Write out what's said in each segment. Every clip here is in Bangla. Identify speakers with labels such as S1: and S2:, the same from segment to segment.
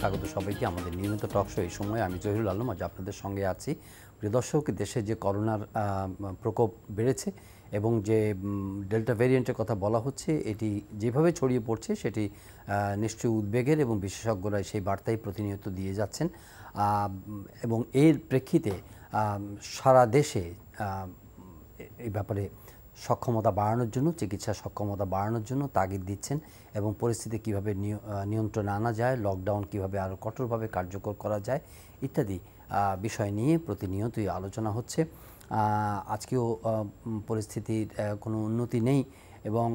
S1: স্বাগত সবাইকে আমাদের নিয়মিত টক শো। এই সময় আমি জহিরুল আলম আজ আপনাদের সঙ্গে আছি। প্রিয় দর্শক, দেশে যে করোনার প্রকোপ বেড়েছে এবং যে ডেল্টা ভ্যারিয়েন্টের কথা বলা হচ্ছে, এটি যেভাবে ছড়িয়ে পড়ছে সেটি নিশ্চয়ই উদ্বেগের এবং বিশেষজ্ঞরা সেই বার্তাই প্রতিনিয়ত দিয়ে যাচ্ছেন। এবং এর প্রেক্ষিতে সারা দেশে এই ব্যাপারে সক্ষমতা বাড়ানোর জন্য, চিকিৎসা সক্ষমতা বাড়ানোর জন্য তাগিদ দিচ্ছেন এবং পরিস্থিতি কীভাবে নিয়ন্ত্রণে আনা যায়, লকডাউন কীভাবে আরও কঠোরভাবে কার্যকর করা যায় ইত্যাদি বিষয় নিয়ে প্রতিনিয়তই আলোচনা হচ্ছে। আজকেও পরিস্থিতির কোনো উন্নতি নেই এবং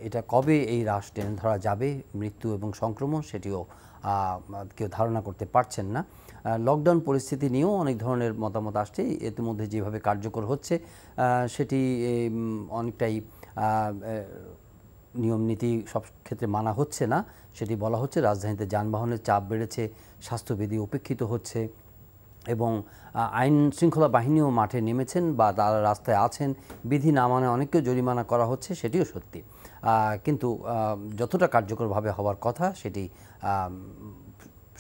S1: এটা কবে এই হ্রাস টেনে ধরা যাবে, মৃত্যু এবং সংক্রমণ, সেটিও কেউ ধারণা করতে পারছেন না। লকডাউন পরিস্থিতি নিয়েও অনেক ধরনের মতামত আসছে। ইতিমধ্যে যেভাবে কার্যকর হচ্ছে সেটি অনেকটাই নিয়ম নীতি সব ক্ষেত্রে মানা হচ্ছে না, সেটি বলা হচ্ছে। রাজধানীতে যানবাহনের চাপ বেড়েছে, স্বাস্থ্যবিধি উপেক্ষিত হচ্ছে এবং আইন শৃঙ্খলা বাহিনীও মাঠে নেমেছেন বা তারা রাস্তায় আছেন। বিধি না মানে অনেককেও জরিমানা করা হচ্ছে, সেটিও সত্যি, কিন্তু যতটা কার্যকরভাবে হওয়ার কথা সেটি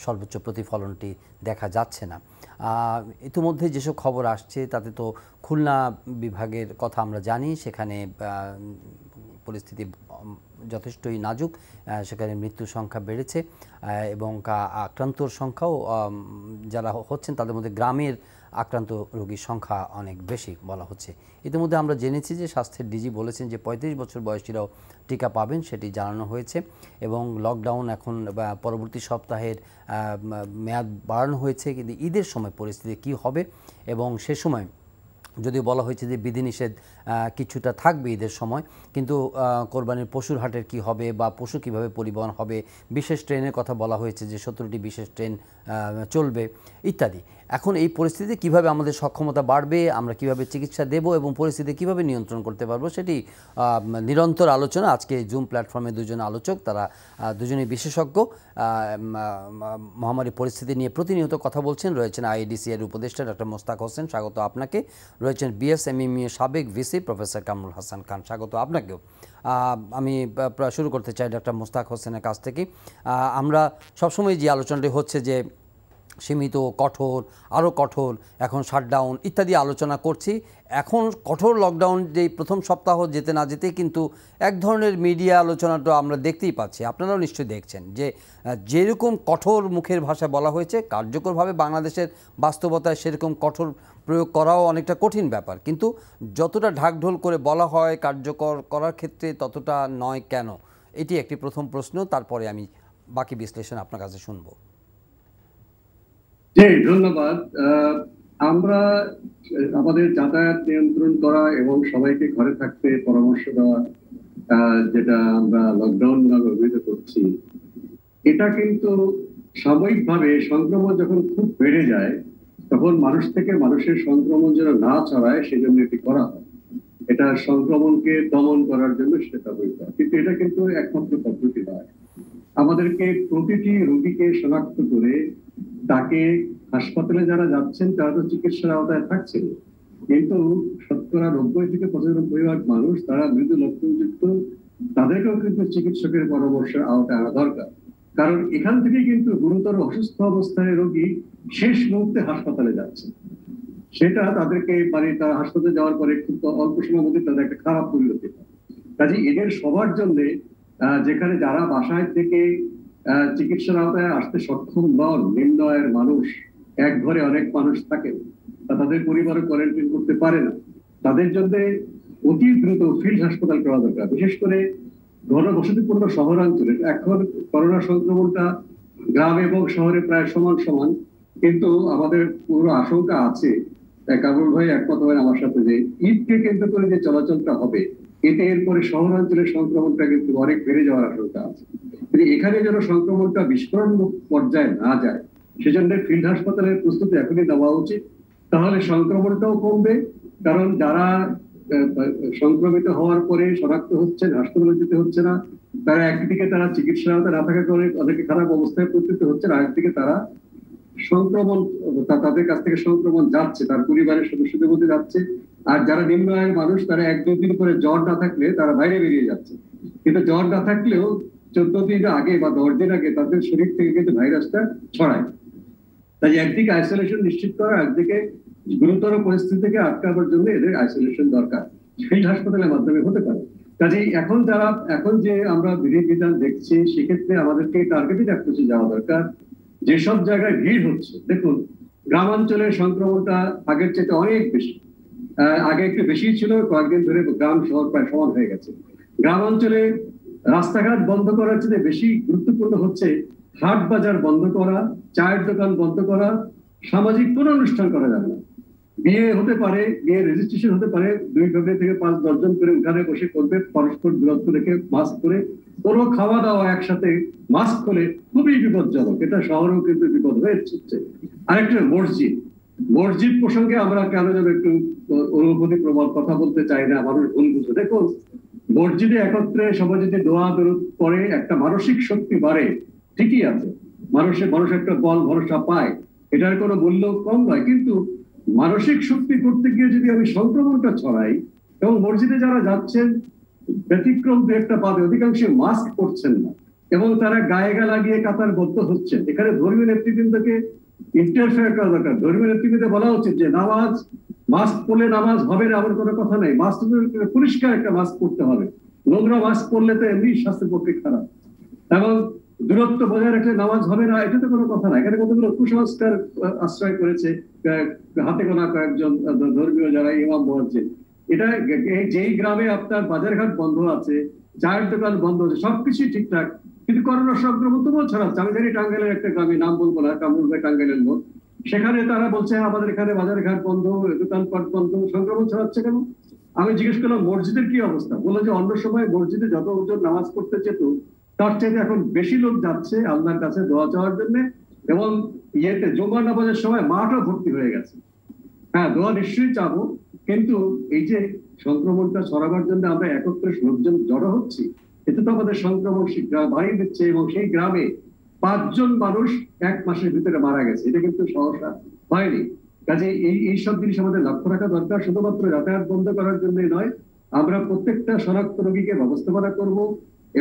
S1: সর্বোচ্চ প্রতিফলনটি দেখা যাচ্ছে না। ইতিমধ্যে যেসব খবর আসছে তাতে তো খুলনা বিভাগের কথা আমরা জানি, সেখানে পরিস্থিতি যথেষ্টই নাজুক, সেখানে মৃত্যুর সংখ্যা বেড়েছে এবং আক্রান্তর সংখ্যাও যারা হচ্ছেন তাদের মধ্যে গ্রামের আক্রান্ত রোগীর সংখ্যা অনেক বেশি বলা হচ্ছে। ইতিমধ্যে আমরা জেনেছি যে স্বাস্থ্যের ডিজি বলেছেন যে 35 বছর বয়সীরাও টিকা পাবেন, সেটি জানানো হয়েছে এবং লকডাউন এখন পরবর্তী সপ্তাহের মেয়াদ বাড়ানো হয়েছে। কিন্তু ঈদের সময় পরিস্থিতি কী হবে এবং সে সময় যদিও বলা হয়েছে যে বিধিনিষেধ কিছুটা থাকবে ঈদের সময়, কিন্তু কোরবানির পশুর হাটের কি হবে বা পশু কিভাবে পরিবহন হবে, বিশেষ ট্রেনের কথা বলা হয়েছে যে 17টি বিশেষ ট্রেন চলবে ইত্যাদি। এখন এই পরিস্থিতিতে কিভাবে আমাদের সক্ষমতা বাড়বে, আমরা কিভাবে চিকিৎসা দেব এবং পরিস্থিতি কিভাবে নিয়ন্ত্রণ করতে পারবো, সেটি নিরন্তর আলোচনা। আজকে জুম প্ল্যাটফর্মে দুজন আলোচক, তারা দুজনেই বিশেষজ্ঞ, মহামারী পরিস্থিতি নিয়ে প্রতিনিয়ত কথা বলছেন। রয়েছেন আইএডিসি এর উপদেষ্টা ডক্টর মোস্তাক হোসেন, স্বাগত আপনাকে। রয়েছেন বিএসএমইএ সাবেক ভিসি প্রফেসর কামরুল হাসান খান, স্বাগত আপনাকেও। আমি শুরু করতে চাই ডক্টর মোস্তাক হোসেনের কাছ থেকে। আমরা সবসময় যে আলোচনাটি হচ্ছে যে সীমিত, কঠোর, আরও কঠোর, এখন শাটডাউন ইত্যাদি আলোচনা করছি। এখন কঠোর লকডাউন যেই প্রথম সপ্তাহ যেতে না যেতেই কিন্তু এক ধরনের মিডিয়া আলোচনাটা আমরা দেখতেই পাচ্ছি, আপনারাও নিশ্চয়ই দেখছেন, যে যেরকম কঠোর মুখের ভাষায় বলা হয়েছে, কার্যকরভাবে বাংলাদেশের বাস্তবতায় সেরকম কঠোর প্রয়োগ করাও অনেকটা কঠিন ব্যাপার। কিন্তু যতটা ঢাকঢোল করে বলা হয় কার্যকর করার ক্ষেত্রে ততটা নয় কেন? এটি একটি প্রথম প্রশ্ন, তারপরে আমি বাকি বিশ্লেষণ আপনার কাছে শুনবো।
S2: ধন্যবাদ। আমরা আমাদের যাতায়াত নিয়ন্ত্রণ করা এবং সবাইকে ঘরে থাকতে পরামর্শ দেওয়া, যেটা আমরা লকডাউন নামে অভিহিত করছি, এটা কিন্তু সাময়িকভাবে সংক্রমণ যখন খুব বেড়ে যায় তখন মানুষ থেকে মানুষের সংক্রমণ যেন না ছড়ায় সেজন্য এটি করা হয়। এটা সংক্রমণকে দমন করার জন্য সেটা হইতে হয়, কিন্তু এটা কিন্তু একমাত্র পদ্ধতি নয়। আমাদেরকে প্রতিটি রোগীকে শনাক্ত করে তাকে হাসপাতালে যারা যাচ্ছেন তারা তো চিকিৎসার আওতায় থাকছে, কিন্তু শতকরা 90 থেকে 95% মানুষ তারা মৃদু লক্ষণযুক্ত, তাদেরকেও কিন্তু চিকিৎসকের পরামর্শের আওতায় আনা দরকার। কারণ এখান থেকে কিন্তু গুরুতর অসুস্থ অবস্থায় রোগী শেষ মুহূর্তে হাসপাতালে যাচ্ছে, সেটা তাদেরকে তারা হাসপাতালে যাওয়ার পরে খুব অল্প সময়ের মধ্যে তাদের একটা খারাপ পরিণতি হয়। কাজে এদের সবার জন্য যেখানে যারা বাসায় থেকে চিকিৎসার আওতায় আসতে সক্ষম নন, নিম্ন আয়ের মানুষ, এক ঘরে অনেক মানুষ থাকে, তাদের পরিবারে কোয়ারেন্টাইন করতে পারে না, তাদের জন্য অতি দ্রুত ফিল্ড হাসপাতাল করা দরকার। বিশেষ করে ঘনবসতিপূর্ণ শহরাঞ্চলে এখন করোনা সংক্রমণটা গ্রাম এবং শহরে প্রায় সমান সমান, কিন্তু আমাদের পুরো আশঙ্কা আছে, কামরুল ভাই একমত হয় আমার সাথে, যে ঈদকে কেন্দ্র করে যে চলাচলটা হবে এতে এরপরে শহরাঞ্চলের সংক্রমণটা কিন্তু অনেক বেড়ে যাওয়ার আশঙ্কা আছে। কিন্তু এখানে যেন সংক্রমণটা বিস্ফোরণ পর্যায়ে না যায় সেজন্য ফিল্ড হাসপাতালের প্রস্তুতি এখনই নেওয়া উচিত, তাহলে সংক্রমণটাও কমবে। কারণ যারা সংক্রমিত হওয়ার পরে শনাক্ত হচ্ছেন, হাসপাতালে যেতে হচ্ছে না, তারা একদিকে তারা চিকিৎসা না থাকার কারণে অনেকে খারাপ অবস্থায় পরিচিত হচ্ছে, আর একদিকে তারা সংক্রমণ, তাদের কাছ থেকে সংক্রমণ যাচ্ছে তার পরিবারের সদস্যদের মধ্যে যাচ্ছে। আর যারা নিম্ন আয়ের মানুষ তারা 1-2 দিন করে জ্বর না থাকলে তারা বাইরে বেরিয়ে যাচ্ছে, কিন্তু জ্বর না থাকলেও 14 দিন আগে বা 10 দিন আগে তাদের শরীর থেকে কিন্তু ভাইরাসটা ছড়ায়। তাই একদিকে আইসোলেশন নিশ্চিত করা, একদিকে গুরুতর পরিস্থিতি থেকে আটকাবার জন্য এদের আইসোলেশন দরকার, সেই হাসপাতালের মাধ্যমে হতে পারে। কাজেই এখন যে আমরা বিধিবিধান দেখছি, সেক্ষেত্রে আমাদেরকে টার্গেটেড অ্যাপ্রোচে যাওয়া দরকার। যেসব জায়গায় ভিড় হচ্ছে, দেখুন গ্রামাঞ্চলে সংক্রমণটা আগের চেয়ে অনেক বেশি। আগে একটু বেশি ছিল, কয়েকদিন ধরে গ্রাম শহর প্রায় সমান হয়ে গেছে। গ্রামাঞ্চলে রাস্তাঘাট বন্ধ করার চেয়ে বেশি গুরুত্বপূর্ণ হচ্ছে হাট বাজার বন্ধ করা, চায়ের দোকান বন্ধ করা, সামাজিক কোনো অনুষ্ঠান করা যাবে না। বিয়ে হতে পারে, বিয়ে রেজিস্ট্রেশন হতে পারে, 2 ফেব্রুয়ারি থেকে 5-10 জন করে উঠানে বসে করবে, পরস্পর দূরত্ব রেখে মাস্ক করে। কোনো খাওয়া দাওয়া একসাথে মাস্ক করে খুবই বিপজ্জনক, এটা শহরেও কিন্তু বিপদ হচ্ছে। আরেকটা মসজিদ প্রসঙ্গে আমরা কেন যেন একটু অনুভূতি প্রবল কথা বলতে চাই না, মানুষ ভুল বুঝে। দেখুন, মসজিদে একত্রে সবাই যদি দোয়া দরুদ করে একটা মানসিক শক্তি বাড়ে, ঠিকই আছে, মানুষ একটা বল ভরসা পায়, এটার কোনো মূল্য কম নয়। কিন্তু মানসিক শক্তি করতে গিয়ে যদি আমি সংক্রমণটা ছড়াই, এবং মসজিদে যারা যাচ্ছেন ব্যতিক্রম দু একটা পাবে, অধিকাংশ মাস্ক পরছেন না এবং তারা গায়ে গা লাগিয়ে কাতারবদ্ধ হচ্ছেন। এখানে ধর্মীয় নেতৃবৃন্দকে ইন্টারফেয়ার করা দরকার। ধর্মীয় নেতৃবৃন্দ বলা উচিত যে মাস্ক পরলে নামাজ হবে না, এমন কোনো কথা নেই। মাস্ক পরিষ্কার একটা মাস্ক পরতে হবে, নোংরা মাস্ক পরলে তো এমনি স্বাস্থ্যের পক্ষে খারাপ। এবং দূরত্ব বজায় রাখলে নামাজ হবে না, এটা তো কোনো কথা না। এখানে কতগুলো কুসংস্কার আশ্রয় করেছে হাতে গোনা কয়েকজন ধর্মীয় যারা ইমাম বলছে। এটা যেই গ্রামে আপনার বাজারঘাট বন্ধ আছে, চায়ের দোকান বন্ধ আছে, সবকিছুই ঠিকঠাক, কিন্তু করোনা সংক্রমণ তবুও ছড়াচ্ছে। আমি জানি টাঙ্গাইলের একটা গ্রামে, নাম বলবো না, কামরূপে টাঙ্গাইলের লোক, সেখানে তারা বলছে আমাদের এখানে বাজারঘাট বন্ধ, দোকানপাট বন্ধ, সংক্রমণ ছড়াচ্ছে কেন? আমি জিজ্ঞেস করলাম মসজিদের কি অবস্থা, বললো যে অন্য সময় মসজিদে যতজন নামাজ পড়তে যেত তার চাইতে এখন বেশি লোক যাচ্ছে আল্লাহর কাছে দোয়া চাওয়ার জন্য, এবং জুমার নামাজের সময় মাঠও ভর্তি হয়ে গেছে। হ্যাঁ, দোয়া নিশ্চয়ই চাবো, কিন্তু এই যে সংক্রমণটা ছড়াবার জন্য আমরা একত্রে লোকজন জড়ো হচ্ছি, এতে তো আমাদের সংক্রমণ বাড়িয়ে দিচ্ছে। এবং সেই গ্রামে 5 জন মানুষ 1 মাসের ভিতরে মারা গেছে, এটা কিন্তু সহসা হয়নি। কাজে এইসব জিনিস আমাদের লক্ষ্য রাখা দরকার। শুধুমাত্র যাতায়াত বন্ধ করার জন্যই নয়, আমরা প্রত্যেকটা শনাক্ত রোগীকে ব্যবস্থাপনা করব,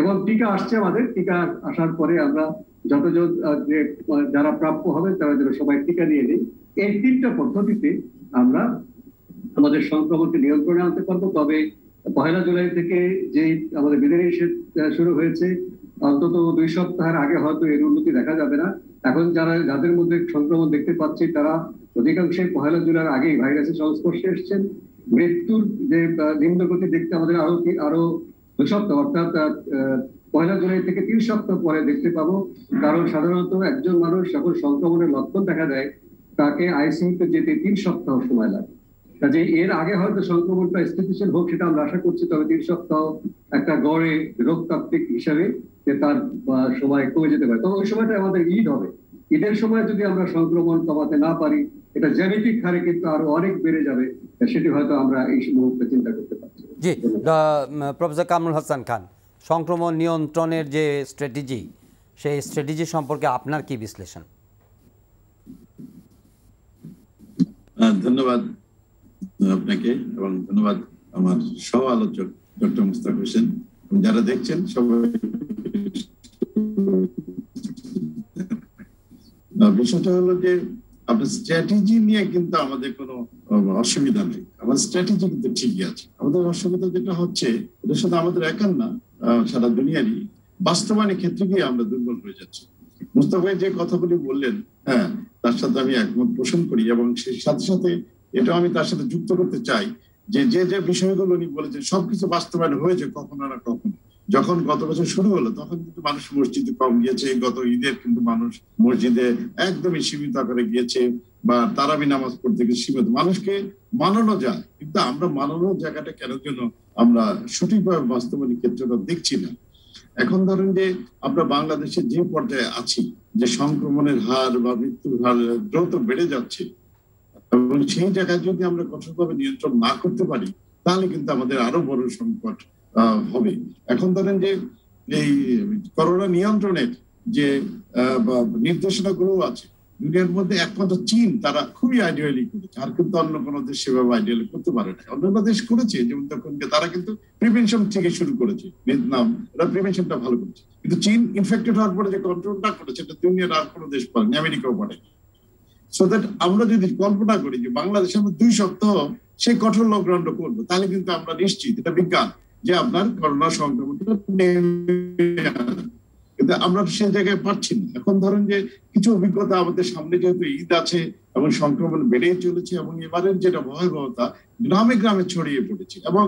S2: এবং টিকা আসছে আমাদের, টিকা আসার পরে আমরা যতজন যারা প্রাপ্য হবে তারা যেন সবাই টিকা নিয়ে নেই। এই 3টা পদ্ধতিতে আমরা আমাদের সংক্রমণকে নিয়ন্ত্রণে আনতে পারবো। তবে 1 জুলাই থেকে যে আমাদের বিধিনিষেধ শুরু হয়েছে, অন্তত 2 সপ্তাহের আগে হয়তো এর উন্নতি দেখা যাবে না। এখন যাদের মধ্যে সংক্রমণ দেখতে পাচ্ছি তারা অধিকাংশই 1 জুলাইয়ের আগেই ভাইরাসের সংস্পর্শে এসেছেন। মৃত্যুর যে নিম্নগতি দেখতে আমাদের আরো 2 সপ্তাহ, অর্থাৎ 1 জুলাই থেকে 3 সপ্তাহ পরে দেখতে পাবো। কারণ সাধারণত একজন মানুষ যখন সংক্রমণের লক্ষণ দেখা দেয়, তাকে আইসিইউতে যেতে 3 সপ্তাহ সময় লাগে। কাজে এর আগে হয়তো সংক্রমণটা স্থিতিশীল হোক, সেটা আমরা আশা করছি। তবে 3 সপ্তাহ একটা গড়ে রোগতাত্ত্বিক হিসাবে তার সময় কমে যেতে পারে। তবে ওই সময়টা আমাদের ঈদ হবে। ঈদের সময় যদি আমরা সংক্রমণ কমাতে না পারি, এটা জ্যামিতিক হারে কিন্তু আরো অনেক বেড়ে যাবে, সেটি হয়তো আমরা এই মুহূর্তে চিন্তা করতে পারছি।
S1: জি, প্রফেসর কামরুল হাসান খান, সংক্রমণ নিয়ন্ত্রণের যে স্ট্র্যাটেজি, সেই স্ট্র্যাটেজি সম্পর্কে আপনার কি বিশ্লেষণ?
S3: ধন্যবাদ আপনাকে, এবং ধন্যবাদ আমার সহ আলোচক ডক্টর মুস্তাক হোসেন, যারা দেখছেন সবাই। বিষয়টা হলো যে আপনার স্ট্র্যাটেজি নিয়ে কিন্তু আমাদের কোনো অসুবিধা নেই, আমাদের স্ট্র্যাটেজি কিন্তু ঠিকই আছে। আমাদের অসুবিধা যেটা হচ্ছে, এটা শুধু আমাদের একার না, সারা দুনিয়ারই বাস্তবায়নের ক্ষেত্রে গিয়ে আমরা দুর্বল হয়ে যাচ্ছি। মুস্তাক ভাই যে কথাগুলি বললেন, হ্যাঁ, তার সাথে আমি একমত পোষণ করি, এবং সেই সাথে সাথে এটা আমি তার সাথে যুক্ত করতে চাই যে যে বিষয়গুলো উনি বলেছেন সবকিছু বাস্তবায়ন হয়েছে কখনো না কখনো। যখন গত বছর শুরু হলো তখন কিন্তু মানুষ মসজিদে কম গিয়েছে, গত ঈদের কিন্তু মানুষ মসজিদে একদমই সীমিত আকারে গিয়েছে, বা তারাবি নামাজ পড়তে গিয়ে সীমিত। মানুষকে মানানো যায়, কিন্তু আমরা মানানোর জায়গাটা কেন যেন আমরা সঠিকভাবে বাস্তবায়নের ক্ষেত্রটা দেখছি না। এখন ধরেন যে আমরা বাংলাদেশের যে পর্যায়ে আছি, যে সংক্রমণের হার বা মৃত্যুর হার দ্রুত বেড়ে যাচ্ছে, এবং সেই জায়গায় যদি আমরা কঠোরভাবে নিয়ন্ত্রণ না করতে পারি, তাহলে কিন্তু আমাদের আরো বড় সংকট হবে। এখন ধরেন যে এই করোনা নিয়ন্ত্রণের যে নির্দেশনাগুলো আছে, দুনিয়ার মধ্যে একমাত্র চীন তারা খুবই আইডিয়ালি করেছে, আর কিন্তু অন্য কোনো দেশ সেভাবে আইডিয়ালি করতে পারে না। অন্যান্য দেশ করেছে, যেমন তখন তারা কিন্তু প্রিভেনশন থেকে শুরু করেছে, ভিয়েতনাম ওরা প্রিভেনশনটা ভালো করেছে, কিন্তু চীন ইনফেক্টেড হওয়ার পরে যে কন্ট্রোলটা করেছে এটা দুনিয়ার আর কোনো দেশ পারেনি, আমেরিকাও পারেনি। সো দ্যাট আমরা যদি কল্পনা করি যে বাংলাদেশে আমরা 2 সপ্তাহ সেই কঠোর লকডাউনটা করবো, তাহলে কিন্তু আমরা নিশ্চিত, এটা বিজ্ঞান, যে আপনার করোনা সংক্রমণটা কিন্তু আমরা সেই জায়গায় পাচ্ছি না। এখন ধরেন যে কিছু অভিজ্ঞতা আমাদের সামনে, যেহেতু ঈদ আছে এবং সংক্রমণ বেড়েই চলেছে, এবং এবারের যেটা ভয়াবহতা গ্রামে গ্রামে ছড়িয়ে পড়েছে, এবং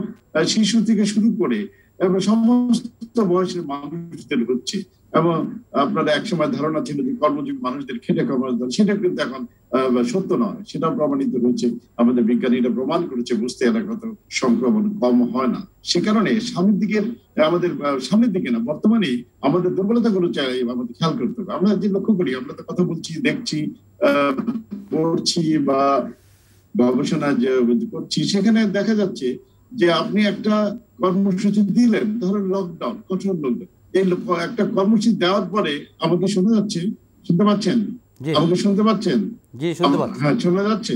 S3: শিশু থেকে শুরু করে এবং সমস্ত বয়সের মানুষদের হচ্ছে। এবং আপনার একসময় ধারণা ছিল যে কর্মজীবী মানুষদের খেটে খাওয়ার দল, সেটা কিন্তু এখন সত্য নয়, সেটা প্রমাণিত হয়েছে। আমাদের বিজ্ঞানীরা প্রমাণ করেছে বুঝতে এলাকাতে সংক্রমণ কম হয় না। সে কারণে সামনের দিকে না, বর্তমানে আমাদের দুর্বলতা গুলো চাই আমাদের খেয়াল করতে হবে। আমরা যে লক্ষ্য করি, আমরা তো কথা বলছি, দেখছি, পড়ছি বা গবেষণা যে করছি, সেখানে দেখা যাচ্ছে যে আপনি একটা কর্মসূচি দিলেন, ধরেন লকডাউন, কঠোর লকডাউন, এই একটা কর্মসূচি দেওয়ার পরে আমাকে শোনা যাচ্ছে, শুনতে পাচ্ছেন? আমাকে শুনতে পাচ্ছেন? হ্যাঁ, শোনা যাচ্ছে।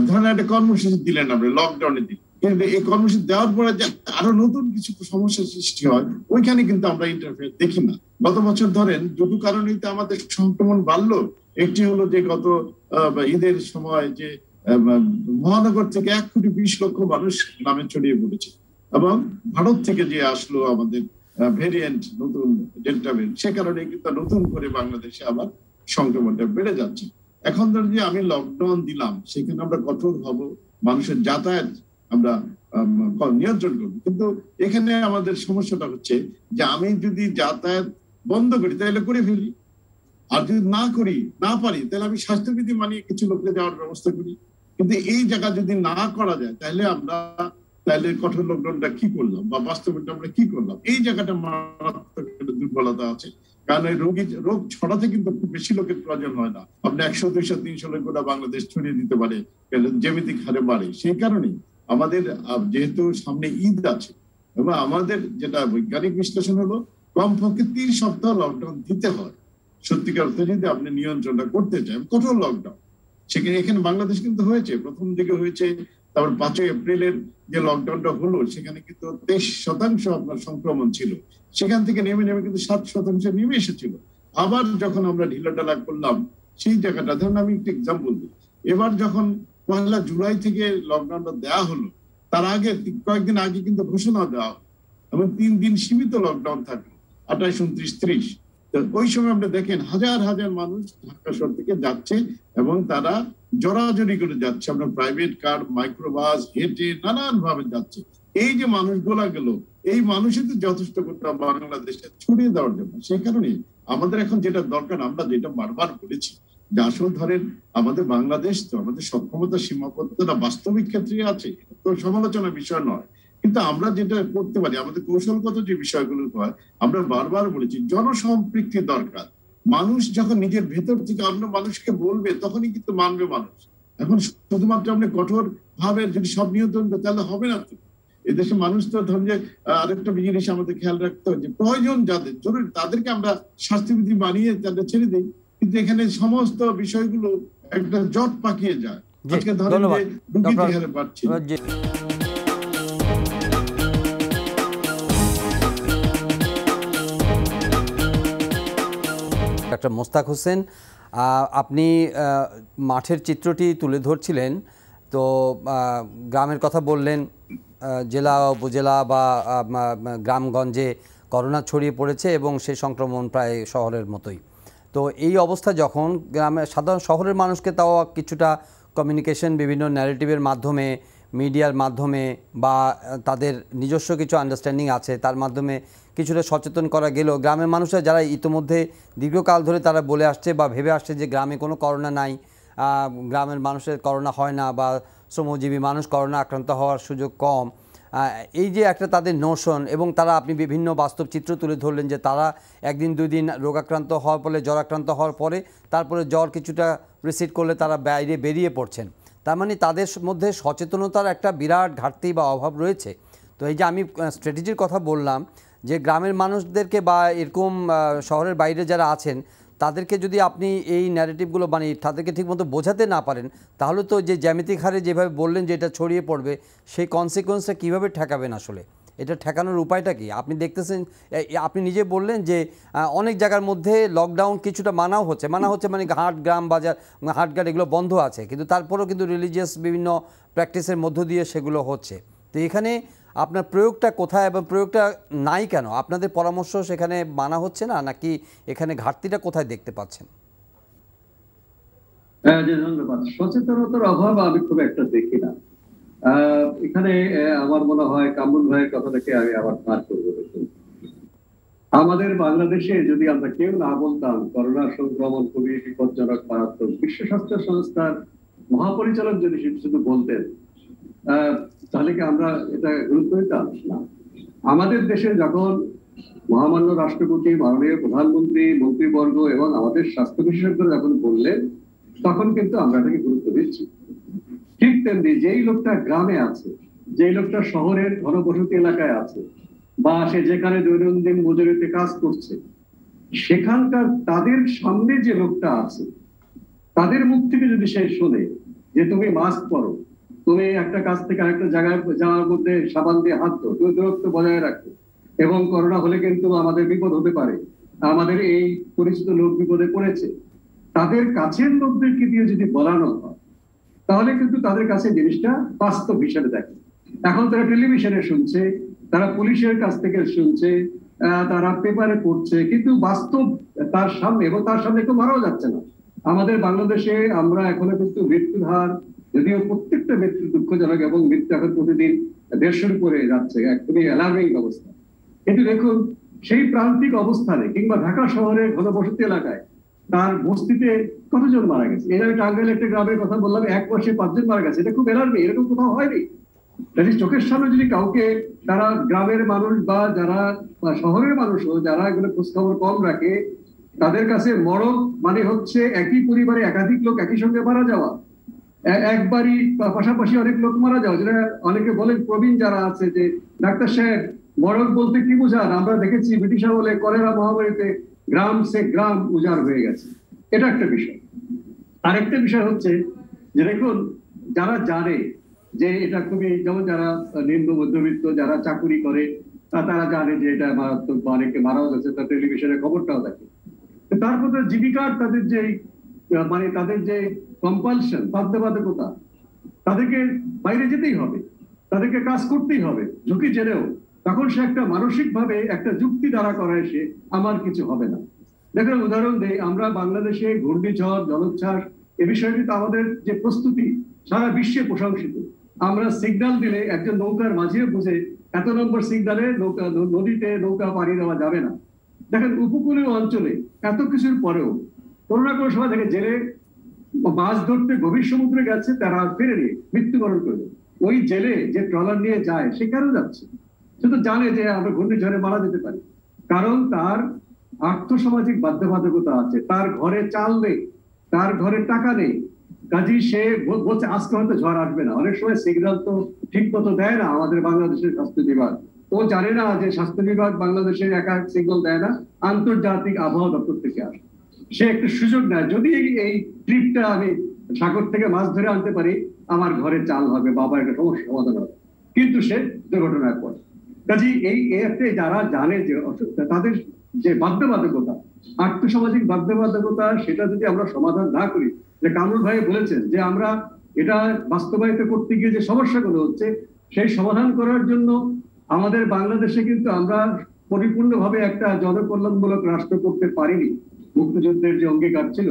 S3: ধরেন একটা কর্মসূচি দিলেন আপনি লকডাউনের দিন, কিন্তু এই কর্মসূচি দেওয়ার পরে যে আরো নতুন কিছু সমস্যার সৃষ্টি হয়, ওইখানে কিন্তু আমরা ইন্টারফেয়ার দেখি না। গত বছর ধরেন দুটো কারণেই তো আমাদের সংক্রমণ বাড়লো। একটি হলো যে গত ঈদের সময় যে মহানগর থেকে 1,20,00,000 মানুষ গ্রামে ছড়িয়ে পড়েছে, এবং ভারত থেকে যে আসলো আমাদের ভেরিয়েন্ট নতুন ডেল্টা ভেরিয়েন্ট, সে কারণে কিন্তু নতুন করে বাংলাদেশে আবার সংক্রমণটা বেড়ে যাচ্ছে। এখন ধরেন যে আমি লকডাউন দিলাম, সেখানে আমরা কঠোর হব, মানুষের যাতায়াত আমরা নিয়ন্ত্রণ করবো, কিন্তু এখানে আমাদের সমস্যাটা হচ্ছে যে আমি যদি যাতায়াত বন্ধ করি তাহলে করে ফেলি, আর যদি না পারি তাহলে আমি স্বাস্থ্যবিধি মানিয়ে কিছু লোককে যাওয়ার ব্যবস্থা করি। কিন্তু এই জায়গা যদি না করা যায়, তাহলে কঠোর লকডাউনটা কি করলাম, বা বাস্তবতা আমরা কি করলাম, এই জায়গাটা মারাত্মক দুর্বলতা আছে। কারণ এই রোগ ছড়াতে কিন্তু খুব বেশি লোকের প্রয়োজন হয় না, আপনি 100, 200, 300 লোক গোটা বাংলাদেশ ছড়িয়ে দিতে পারে, জ্যামিতিক হারে বাড়ে। সেই কারণে আমাদের যেহেতু সামনে ঈদ আছে, এবং আমাদের যেটা বৈজ্ঞানিক বিশ্লেষণ হলো কমপক্ষে 3 সপ্তাহ লকডাউন দিতে হয় সত্যিকার অর্থে, যদি আপনি নিয়ন্ত্রণটা করতে চান, কঠোর লকডাউন। সেখানে এখানে বাংলাদেশ কিন্তু হয়েছে, প্রথম দিকে হয়েছে, তারপর 5 এপ্রিলের যে লকডাউনটা হলো সেখানে কিন্তু 23% আপনার সংক্রমণ ছিল, সেখান থেকে নেমে কিন্তু 7% নেমে এসেছিল। আবার যখন আমরা ঢিলাঢালা করলাম সেই জায়গাটা, ধরুন আমি একটা এক্সাম্পল দিই, এবার যখন 1 জুলাই থেকে লকডাউনটা দেওয়া হলো, তার আগে কয়েকদিন আগে কিন্তু ঘোষণা দেওয়া হলো, এবং 3 দিন সীমিত লকডাউন থাকলো, 28, 29, 30। ওই সময় আমরা দেখেন হাজার হাজার মানুষ ঢাকা শহর থেকে যাচ্ছে, এবং তারা জড়াজড়ি করে যাচ্ছে, আমরা প্রাইভেট কার, মাইক্রোবাস, হেঁটে নানান ভাবে যাচ্ছে। এই যে মানুষগুলা গেল, এই মানুষই তো যথেষ্ট করতে বাংলাদেশে ছড়িয়ে দেওয়ার জন্য। সেই কারণে আমাদের এখন যেটা দরকার, আমরা যেটা বারবার বলেছি, যে আসল ধরেন আমাদের বাংলাদেশ তো আমাদের সক্ষমতা সীমাবদ্ধতা বাস্তবিক ক্ষেত্রে আছে, তো সমালোচনার বিষয় নয়, কিন্তু আমরা যেটা করতে পারি, আমাদের কৌশলগত যে বিষয়গুলো হয়, আমরা বারবার বলেছি জনসম্পৃক্তি দরকার। মানুষ যখন নিজের ভেতর থেকে অন্য মানুষকে বলবে, তখনই কিন্তু মানবে মানুষ। এখন শুধুমাত্র আপনি কঠোর ভাবে যদি সব নিয়ন্ত্রণ করে, তাহলে হবে না। তো এদেশে মানুষ তো ধরেন যে আরেকটা জিনিস আমাদের খেয়াল রাখতে হবে, যে প্রয়োজন যাদের জরুরি তাদেরকে আমরা স্বাস্থ্যবিধি বানিয়ে তাদের ছেড়ে দিই, কিন্তু এখানে সমস্ত বিষয়গুলো একটা জট পাকিয়ে যায়। আজকে ধরেন যে রুগী যে হারে বাড়ছে।
S1: ডাক্তার মোস্তাক হোসেন, আপনি মাঠের চিত্রটি তুলে ধরছিলেন, তো গ্রামের কথা বললেন, জেলা উপজেলা বা গ্রামগঞ্জে করোনা ছড়িয়ে পড়েছে এবং সেই সংক্রমণ প্রায় শহরের মতোই। তো এই অবস্থা যখন গ্রামে, সাধারণ শহরের মানুষকে তাও কিছুটা কমিউনিকেশন বিভিন্ন ন্যারেটিভের মাধ্যমে, মিডিয়ার মাধ্যমে বা তাদের নিজস্ব কিছু আন্ডারস্ট্যান্ডিং আছে তার মাধ্যমে কিছুটা সচেতন করা গেলেও গ্রামের মানুষরা যারা ইতিমধ্যে দীর্ঘকাল ধরে তারা বলে আসছে বা ভেবে আসছে যে গ্রামে কোনো করোনা নাই, গ্রামের মানুষের করোনা হয় না, বা শ্রমজীবী মানুষ করোনা আক্রান্ত হওয়ার সুযোগ কম, এই যে একটা তাদের নোশন, এবং তারা আপনি বিভিন্ন বাস্তব চিত্র তুলে ধরলেন যে তারা 1 দিন 2 দিন রোগাক্রান্ত হওয়ার পরে, জ্বরাক্রান্ত হওয়ার পরে তারপরে জ্বর কিছুটা রিসিড করলে তারা বাইরে বেরিয়ে পড়ছেন। তার মানে তাদের মধ্যে সচেতনতার একটা বিরাট ঘাটতি বা অভাব রয়েছে। তো এই যে আমি স্ট্র্যাটেজির কথা বললাম, যে গ্রামের মানুষদেরকে বা এরকম শহরের বাইরে যারা আছেন তাদেরকে যদি আপনি এই ন্যারেটিভগুলো মানে তাদেরকে ঠিকমতো বোঝাতে না পারেন, তাহলে তো যে জ্যামিতিক হারে যেভাবে বললেন যে এটা ছড়িয়ে পড়বে, সেই কনসিকোয়েন্সটা কীভাবে ঠেকাবেন আসলে? এটা ঠেকানোর উপায়টা কি? আপনি দেখতেছেন, আপনি নিজে বললেন যে অনেক জায়গার মধ্যে লকডাউন কিছুটা মানা হচ্ছে মানে হাট, গ্রাম, বাজার, হাটঘাট এগুলো বন্ধ আছে, কিন্তু তারপরেও কিন্তু রিলিজিয়াস বিভিন্ন প্র্যাকটিসের মধ্য দিয়ে সেগুলো হচ্ছে। তো এখানে আপনার প্রয়োগটা কোথায় এবং প্রয়োগটা নাই কেন? আপনাদের পরামর্শ সেখানে মানা হচ্ছে না, নাকি এখানে ঘাটতিটা কোথায় দেখতে পাচ্ছেন?
S2: ধন্যবাদ। সচেতনতার অভাব আমি খুব একটা দেখি না এখানে। আমার মনে হয় কামরুল ভাইয়ের কথাটাকে আমি আবার পার করবো। আমাদের বাংলাদেশে যদি আমরা কেউ না বলতাম করোনা সংক্রমণ খুবই বিপজ্জনক, মারাত্মক, বিশ্ব স্বাস্থ্য সংস্থার মহাপরিচালক যদি শুধু বলতেন, তাহলে কি আমরা এটা গুরুত্ব দিতাম না? আমাদের দেশে যখন মহামান্য রাষ্ট্রপতি, মাননীয় প্রধানমন্ত্রী, মন্ত্রীবর্গ এবং আমাদের স্বাস্থ্য বিশেষজ্ঞরা যখন বললেন, তখন কিন্তু আমরা এটাকে গুরুত্ব দিচ্ছি। ঠিক তেমনি যেই লোকটা গ্রামে আছে, যেই লোকটা শহরের ঘনবসতি এলাকায় আছে, বা সে যেখানে দৈনন্দিন মজুরিতে কাজ করছে, সেখানকার তাদের সামনে যে লোকটা আছে, তাদের মুখ থেকে যদি সে শোনে যে তুমি মাস্ক পরো, তুমি একটা কাজ থেকে আরেকটা জায়গায় যাওয়ার মধ্যে সাবান দিয়ে হাত ধো, তুমি দূরত্ব বজায় রাখো, এবং করোনা হলে কিন্তু আমাদের বিপদ হতে পারে, আমাদের এই পরিচিত লোক বিপদে পড়েছে, তাদের কাছের লোকদেরকে দিয়ে যদি বলানো হয়, তাহলে কিন্তু তাদের কাছে জিনিসটা বাস্তব হিসেবে দেখে। এখন তারা টেলিভিশনে শুনছে, তারা পুলিশের কাছ থেকে শুনছে, তারা পেপারে পড়ছে, কিন্তু বাস্তব তার সামনে, এবং তার সামনে কেউ মারাও যাচ্ছে না। আমাদের বাংলাদেশে আমরা এখনো কিন্তু মৃত্যুর হার, যদিও প্রত্যেকটা মৃত্যু দুঃখজনক, এবং মৃত্যু এখন প্রতিদিন 150-র উপরে যাচ্ছে, একদমই অ্যালার্মিং অবস্থা। কিন্তু দেখুন, সেই প্রান্তিক অবস্থানে কিংবা ঢাকা শহরের ঘনবসতি এলাকায় তার বস্তিতে কতজন মারা গেছে। এর আমি টাঙ্গাইল একটা গ্রামের কথা বললাম, 1 মাসে 5 জন মারা গেছে। এটা খুব অ্যালার্মিং, এরকম কোথাও হয়নি। চোখের সামনে যদি কাউকে, তারা গ্রামের মানুষ বা যারা শহরের মানুষও যারা এগুলো খোঁজখবর কম রাখে, তাদের কাছে মরণ মানে হচ্ছে একই পরিবারে একাধিক লোক একই সঙ্গে মারা যাওয়া, একবারই পাশাপাশি অনেক লোক মারা যাওয়া। যেটা অনেকে বলেন, প্রবীণ যারা আছে, যে ডাক্তার সাহেব মরণ বলতে কি বোঝান? আমরা দেখেছি ব্রিটিশ আমলে কলেরা মহামারীতে গ্রাম সে গ্রাম উজাড় হয়ে গেছে। এটা একটা বিষয়। আরেকটা বিষয় হচ্ছে যে দেখুন, যারা জানে যে এটা খুবই, যেমন যারা নিম্ন মধ্যবিত্ত, যারা চাকুরি করে, তারা জানে যে এটা মারাত্মক, অনেকে মারাও গেছে, তার টেলিভিশনে খবরটাও দেখে। তারপর জীবিকার তাদের যে মানে তাদের যে কম্পালশন, বাধ্যবাধকতা, তাদেরকে বাইরে যেতেই হবে, তাদেরকে কাজ করতেই হবে ঝুঁকি জেনেও, তখন সে একটা মানসিক ভাবে একটা যুক্তি দ্বারা করায় সে আমার কিছু হবে না। দেখুন, উদাহরণ দেই, আমরা বাংলাদেশে ঘূর্ণিঝড়, জলোচ্ছ্বাস, এ বিষয়টি তো আমাদের যে প্রস্তুতি সারা বিশ্বে প্রশংসিত। আমরা সিগন্যাল দিলে একজন নৌকার মাঝিও বুঝে এত নম্বর সিগন্যালে নৌকা, নদীতে নৌকা পাড়ি দেওয়া যাবে না। দেখেন, উপকূলীয় অঞ্চলে এত কিছুর পরেও কোনো না কোনো সময় থেকে জেলে মাছ ধরতে গভীর সমুদ্রে গেছে, তারা ফেরেনি, মৃত্যুবরণ করবে। ওই জেলে যে ট্রলার নিয়ে যায়, সে কেন যাচ্ছে? সে তো জানে যে আমরা ঘূর্ণিঝড়ে মারা যেতে পারি, কারণ তার আর্থসামাজিক বাধ্যবাধকতা আছে, তার ঘরে চাল নেই, তার ঘরে টাকা নেই, কাজী সে বলছে আজকে হয়তো ঝড় আসবে না। অনেক সময় সিগন্যাল তো ঠিক মতো দেয় না আমাদের বাংলাদেশের স্বাস্থ্য বিভাগ। ও জানে না যে স্বাস্থ্য বিভাগ বাংলাদেশের একা সিগন্যাল দেয় না, আন্তর্জাতিক আবহাওয়া দপ্তর থেকে আসে। সে একটা সুযোগ নেয়, যদি এই ট্রিপটা আমি সাগর থেকে মাছ ধরে আনতে পারি, আমার ঘরে চাল হবে, বাবার একটা সমস্যা সমাধান হবে, কিন্তু সে দুর্ঘটনায় পড়ে। কাজী এই এতে যারা জানে যে তাদের যে বাধ্যবাধকতা, আর্থসামাজিক বাধ্যবাধকতা, সেটা যদি আমরা সমাধান না করি, যে কামরুল ভাই বলেছেন যে আমরা এটা বাস্তবায়িত করতে গিয়ে যে সমস্যাগুলো হচ্ছে, সেই সমাধান করার জন্য আমাদের বাংলাদেশে কিন্তু আমরা পরিপূর্ণভাবে একটা জনকল্যাণমূলক রাষ্ট্র করতে পারিনি। মুক্তিযুদ্ধের যে অঙ্গীকার ছিল,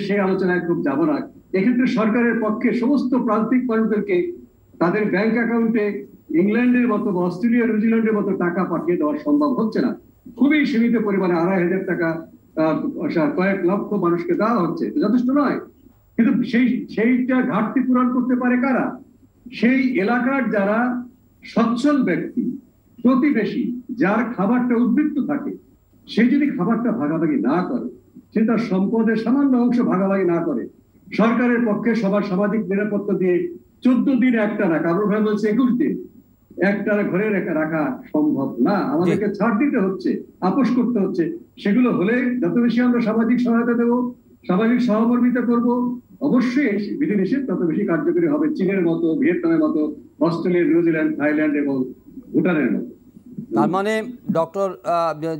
S2: সেই আলোচনায় খুব যাব না। এক্ষেত্রে সরকারের পক্ষে সমস্ত প্রান্তিক মানুষদেরকে তাদের ব্যাংক অ্যাকাউন্টে ইংল্যান্ডের মতো বা অস্ট্রেলিয়া, নিউজিল্যান্ডের মতো টাকা পাঠিয়ে দেওয়া সম্ভব হচ্ছে না। খুবই সীমিত পরিমাণে 2,500 টাকা কয়েক লক্ষ মানুষকে দেওয়া হচ্ছে, যথেষ্ট নয়। কিন্তু সেইটা ঘাটতি পূরণ করতে পারে কারা? সেই এলাকার যারা সচ্ছল ব্যক্তি, প্রতিবেশী, যার খাবারটা উদ্বৃত্ত থাকে, সে যদি খাবারটা ভাগাভাগি না করে, সে তার সম্পদের সামান্য অংশ ভাগাভাগি না করে, সরকারের পক্ষে সবার সামাজিক নিরাপত্তা দিয়ে 14 দিন একটা না, কারোর ভাই বলছে 21 দিন, একটা ঘরে রাখা সম্ভব না, আমাদেরকে ছাড় দিতে হচ্ছে, আপোষ করতে হচ্ছে। সেগুলো হলে যত বেশি আমরা সামাজিক সহায়তা দেবো, সামাজিক সহমর্মিতা করব, অবশ্যই বিধিনিষেধ তত বেশি কার্যকরী হবে, চীনের মতো, ভিয়েতনামের মতো, অস্ট্রেলিয়া, নিউজিল্যান্ড, থাইল্যান্ড এবং ভুটানের মতো।
S1: তার মানে ডক্টর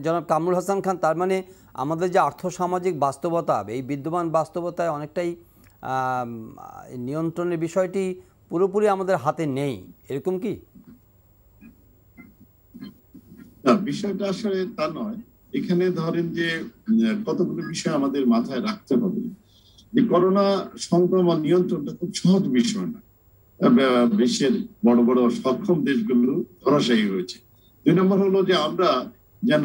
S1: জনাব কামরুল হাসান খান, তার মানে আমাদের যে আর্থসামাজিক বাস্তবতা, এই বিদ্যমান বাস্তবতায় অনেকটাই নিয়ন্ত্রণের বিষয়টি পুরোপুরি আমাদের হাতে নেই, এরকম কি?
S3: না, বিষয়টা আসলে তা নয়। এখানে ধরেন যে কতগুলো বিষয় আমাদের মাথায় রাখতে হবে। যে করোনা সংক্রমণ নিয়ন্ত্রণটা খুব সহজ বিষয় না। বিশ্বের বড় বড় সক্ষম দেশগুলো ধরাশায়ী হয়েছে। 2 নম্বর হলো যে আমরা যেন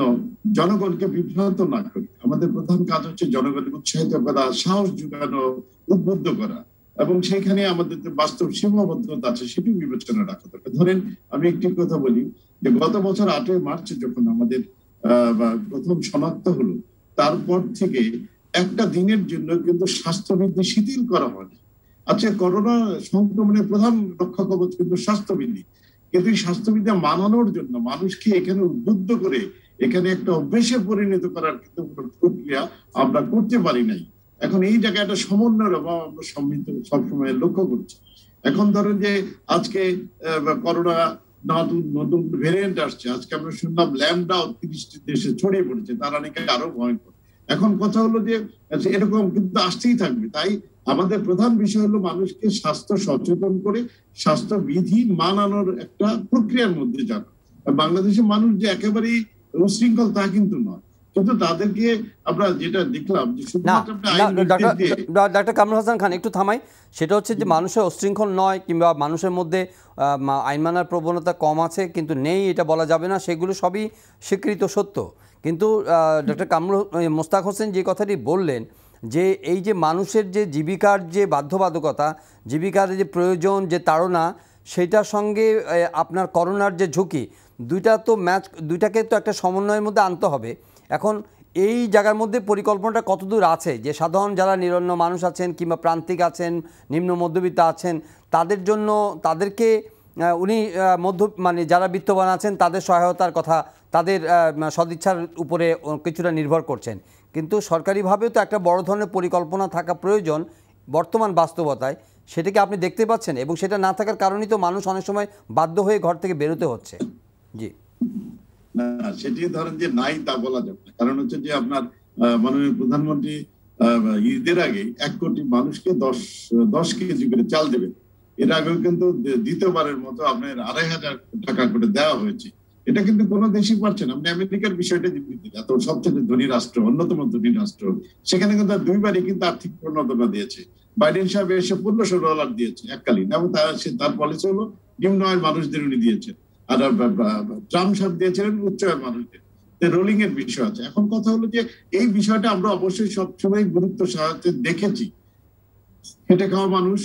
S3: জনগণকে বিভ্রান্ত না করি। আমাদের প্রধান কাজ হচ্ছে জনগণকে উৎসাহিত করা, সাহস যোগানো, উদ্বুদ্ধ করা, এবং সেখানে আমাদের যে বাস্তব সীমাবদ্ধতা আছে সেটি বিবেচনা রাখা দরকার। ধরেন আমি একটি কথা বলি, যে গত বছর 8 মার্চ যখন আমাদের প্রথম শনাক্ত হলো, তারপর থেকে একটা দিনের জন্য কিন্তু স্বাস্থ্যবিধি শিথিল করা হয়নি। আচ্ছা, করোনা সংক্রমণের প্রধান রক্ষা কবচ কিন্তু স্বাস্থ্যবিধি, কিন্তু এই স্বাস্থ্যবিধি মানানোর জন্য মানুষকে এখানে উদ্বুদ্ধ করে এখানে একটা অভ্যেসে পরিণত করার কিন্তু প্রক্রিয়া আমরা করতে পারি নাই। এখন এই জায়গায় একটা সমন্বয়ের অভাব আমরা সবসময় লক্ষ্য করছি। এখন ধরেন যে আজকে করোনা নতুন ভেরিয়েন্ট আসছে, আজকে আমরা শুনলাম ল্যামডা 30টি দেশে ছড়িয়ে পড়েছে, তারা নাকি আরো ভয়ঙ্কর। এখন কথা হলো যে এরকম কিন্তু আসতেই থাকবে। তাই আমাদের প্রধান বিষয় হলো মানুষকে স্বাস্থ্য সচেতন করে স্বাস্থ্যবিধি মানানোর একটা প্রক্রিয়ার মধ্যে যাবে। বাংলাদেশের মানুষ যে একেবারেই উশৃঙ্খল তা কিন্তু নয়, কিন্তু তাদেরকে আমরা যেটা দেখলাম যে
S1: ডক্টর কামরুল হাসান খান, একটু থামাই। সেটা হচ্ছে যে মানুষের উশৃঙ্খল নয়, কিংবা মানুষের মধ্যে আইন মানার প্রবণতা কম আছে কিন্তু নেই, এটা বলা যাবে না, সেগুলো সবই স্বীকৃত সত্য। কিন্তু ডক্টর মোস্তাক হোসেন যে কথাটি বললেন, যে এই যে মানুষের যে জীবিকার যে বাধ্যবাধকতা, জীবিকার যে প্রয়োজন, যে তাড়না, সেটার সঙ্গে আপনার করোনার যে ঝুঁকি, দুইটাকে তো একটা সমন্বয়ের মধ্যে আনতে হবে। এখন এই জায়গার মধ্যে পরিকল্পনাটা কতদূর আছে, যে সাধারণ যারা নিরন্ন মানুষ আছেন কিংবা প্রান্তিক আছেন, নিম্ন মধ্যবিত্ত আছেন, তাদের জন্য তাদেরকে উনি মানে যারা বিত্তবান আছেন তাদের সহায়তার কথা, তাদের সদিচ্ছার উপরে কিছুটা নির্ভর করছেন, কিন্তু সরকারিভাবেও তো একটা বড় ধরনের পরিকল্পনা থাকা প্রয়োজন বর্তমান বাস্তবতায়। সেটাকে আপনি দেখতে পাচ্ছেন, এবং সেটা না থাকার কারণেই তো মানুষ অনেক সময় বাধ্য হয়ে ঘর থেকে বেরোতে হচ্ছে। জি
S3: না, সেটি ধরেন যে নাই তা বলা যাবে না। কারণ হচ্ছে যে আপনার মাননীয় প্রধানমন্ত্রী ঈদের আগে 1 কোটি মানুষকে 10 কেজি করে চাল দেবেন। এর আগেও কিন্তু দ্বিতীয়বারের মতো আপনার 2,500 টাকা করে দেওয়া হয়েছে। এটা কিন্তু কোনো দেশই পারছে না। আপনি আমেরিকার বিষয়টা এত সবচেয়ে ধনী রাষ্ট্র, অন্যতম ধনী রাষ্ট্র, সেখানে কিন্তু 2বারই কিন্তু আর্থিক প্রণোদনা দিয়েছে। বাইডেন সাহেব এসে $1,500 দিয়েছে এককালীন, এবং তার পলিসি হলো নিম্ন আয়ের মানুষদের উনি দিয়েছেন, আর ট্রাম্প সাহেব দিয়েছিলেন উচ্চ আয়ের মানুষদের। রোলিং এর বিষয় আছে। এখন কথা হলো যে এই বিষয়টা আমরা অবশ্যই সবসময় গুরুত্ব সাথে দেখেছি। খেটে খাওয়া মানুষ,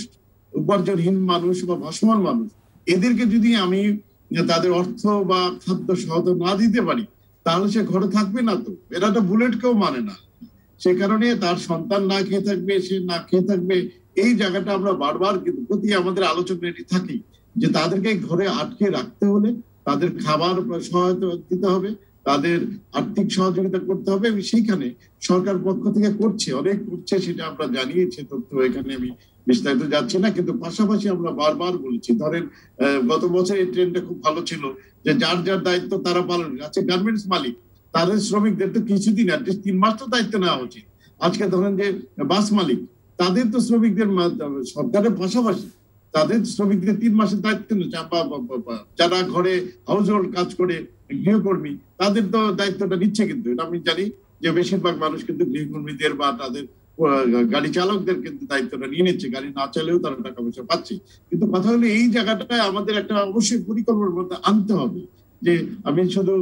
S3: উপার্জনহীন মানুষ বা ভাসমান মানুষ, এদেরকে যদি আমি তাদের অর্থ বা খাদ্য সহায়তা না দিতে পারি, তাহলে সে ঘরে থাকবে না। তো এরা তো বুলেটকেও মানে না, সে কারণে তার সন্তান না খেয়ে থাকবে, সে না খেয়ে থাকবে। এই জায়গাটা আমরা বারবার কিন্তু প্রতি আমাদের আলোচনা এটি থাকি, যে তাদেরকে ঘরে আটকে রাখতে হলে তাদের খাবার সহায়তা দিতে হবে, তাদের আর্থিক সহযোগিতা করতে হবে, এবং সেইখানে সরকার পক্ষ থেকে অনেক করছে, সেটা আমরা জানিয়েছি তথ্য, এখানে আমি বিস্তারিত যাচ্ছি না। কিন্তু পাশাপাশি আমরা বারবার বলেছি, ধরেন গত বছর এই ট্রেন্ডটা খুব ভালো ছিল, যে যার যার দায়িত্ব তারা পালন করে। আচ্ছা, গার্মেন্টস মালিক, তাদের শ্রমিকদের তো কিছুদিন 3 মাস তো দায়িত্ব নেওয়া উচিত। আজকে ধরেন যে বাস মালিক, তাদের তো শ্রমিকদের সরকারের পাশাপাশি তাদের শ্রমিকদের 3 মাসের দায়িত্ব নিচ্ছে। যারা ঘরে হাউস হোল্ড কাজ করে, গৃহকর্মী, তাদের তো দায়িত্বটা নিচ্ছে। কিন্তু এটা আমি জানি যে বেশিরভাগ মানুষ কিন্তু গৃহকর্মীদের বা তাদের গাড়ি চালকদের কিন্তু দায়িত্বটা নিয়ে নিচ্ছে, গাড়ি না চালেও তারা টাকা পয়সা পাচ্ছে। কিন্তু কথা হলো এই জায়গাটায় আমাদের একটা অবশ্যই পরিকল্পনার মধ্যে আনতে হবে, যে আমি শুধু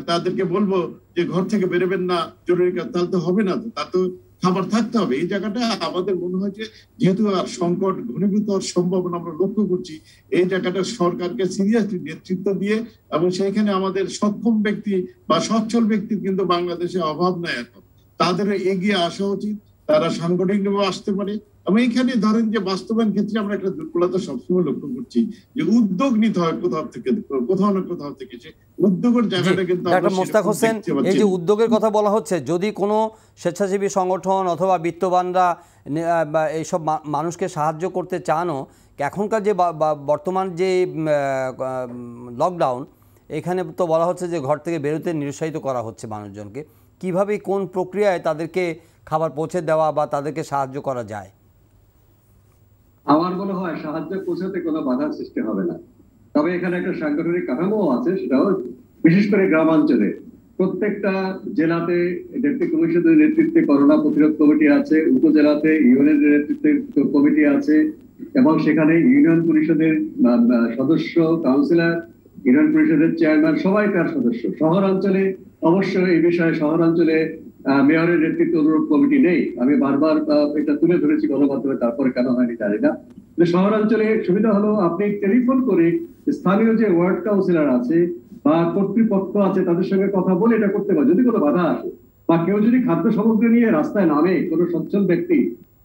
S3: তাদেরকে বলবো যে ঘর থেকে বেরোবেন না, জরুরি কাজ, তাহলে তো হবে না। তো তা তো খাবার থাকতে হবে। এই জায়গাটা আমাদের মনে হয় যে যেহেতু আর সংকট ঘনীভূত হওয়ার সম্ভাবনা আমরা লক্ষ্য করছি, এই জায়গাটা সরকারকে সিরিয়াসলি নেতৃত্ব দিয়ে, এবং সেইখানে আমাদের সক্ষম ব্যক্তি বা সচ্ছল ব্যক্তির কিন্তু বাংলাদেশে অভাব নাই। এখন তাদের এগিয়ে আসা উচিত, তারা সাংগঠনিকভাবে আসতে পারে, আমি এখানে ধরেন যে বাস্তবায়ন ক্ষেত্রে আমরা একটা দুর্বলতা সবসময় লক্ষ্য করছি যে উদ্যোগ নিতে হয় কোথাও না কোথাও থেকে, যে উদ্যোগের জায়গাটা কিন্তু
S1: ডক্টর মোস্তাক হোসেন, এই যে উদ্যোগের কথা বলা হচ্ছে, যদি কোনো স্বেচ্ছাসেবী সংগঠন অথবা বিত্তবানরা এইসব মানুষকে সাহায্য করতে চানও, এখনকার যে বর্তমান যে লকডাউন, এখানে তো বলা হচ্ছে যে ঘর থেকে বেরোতে নিরুৎসাহিত করা হচ্ছে মানুষজনকে, কিভাবে কোন প্রক্রিয়ায় তাদেরকে খাবার পৌঁছে দেওয়া বা তাদেরকে সাহায্য করা যায়?
S2: আমার মনে হয় সাহায্য পৌঁছাতে কোনো বাধার সৃষ্টি হবে না, তবে এখানে একটা সাংগঠনিক কাঠামো আছে, সেটাও বিশেষ করে গ্রামাঞ্চলে প্রত্যেকটা জেলাতে ডেপুটি কমিশনারের নেতৃত্বে করোনা প্রতিরোধ কমিটি আছে, উপজেলাতে ইউনিয়নের নেতৃত্বে কমিটি আছে, এবং সেখানে ইউনিয়ন পরিষদের সদস্য, কাউন্সিলর, ইউনিয়ন পরিষদের চেয়ারম্যান সবাই তার সদস্য। শহরাঞ্চলে অবশ্য এই বিষয়ে শহরাঞ্চলে মেয়রের নেতৃত্বে অনুরূপ কমিটি নেই। আমি বারবার এটা তুলে ধরেছি গণমাধ্যমে, তারপরে কেন হয়নি জানি না। শহরাঞ্চলে সুবিধা হলো আপনি টেলিফোন করে স্থানীয় যে ওয়ার্ড কাউন্সিলর আছে বা কর্তৃপক্ষ আছে তাদের সঙ্গে কথা বলে এটা করতে পারে। যদি কোনো বাধা আসে বা কেউ যদি খাদ্য সামগ্রী নিয়ে রাস্তায় নামে, কোনো সচ্ছল ব্যক্তি,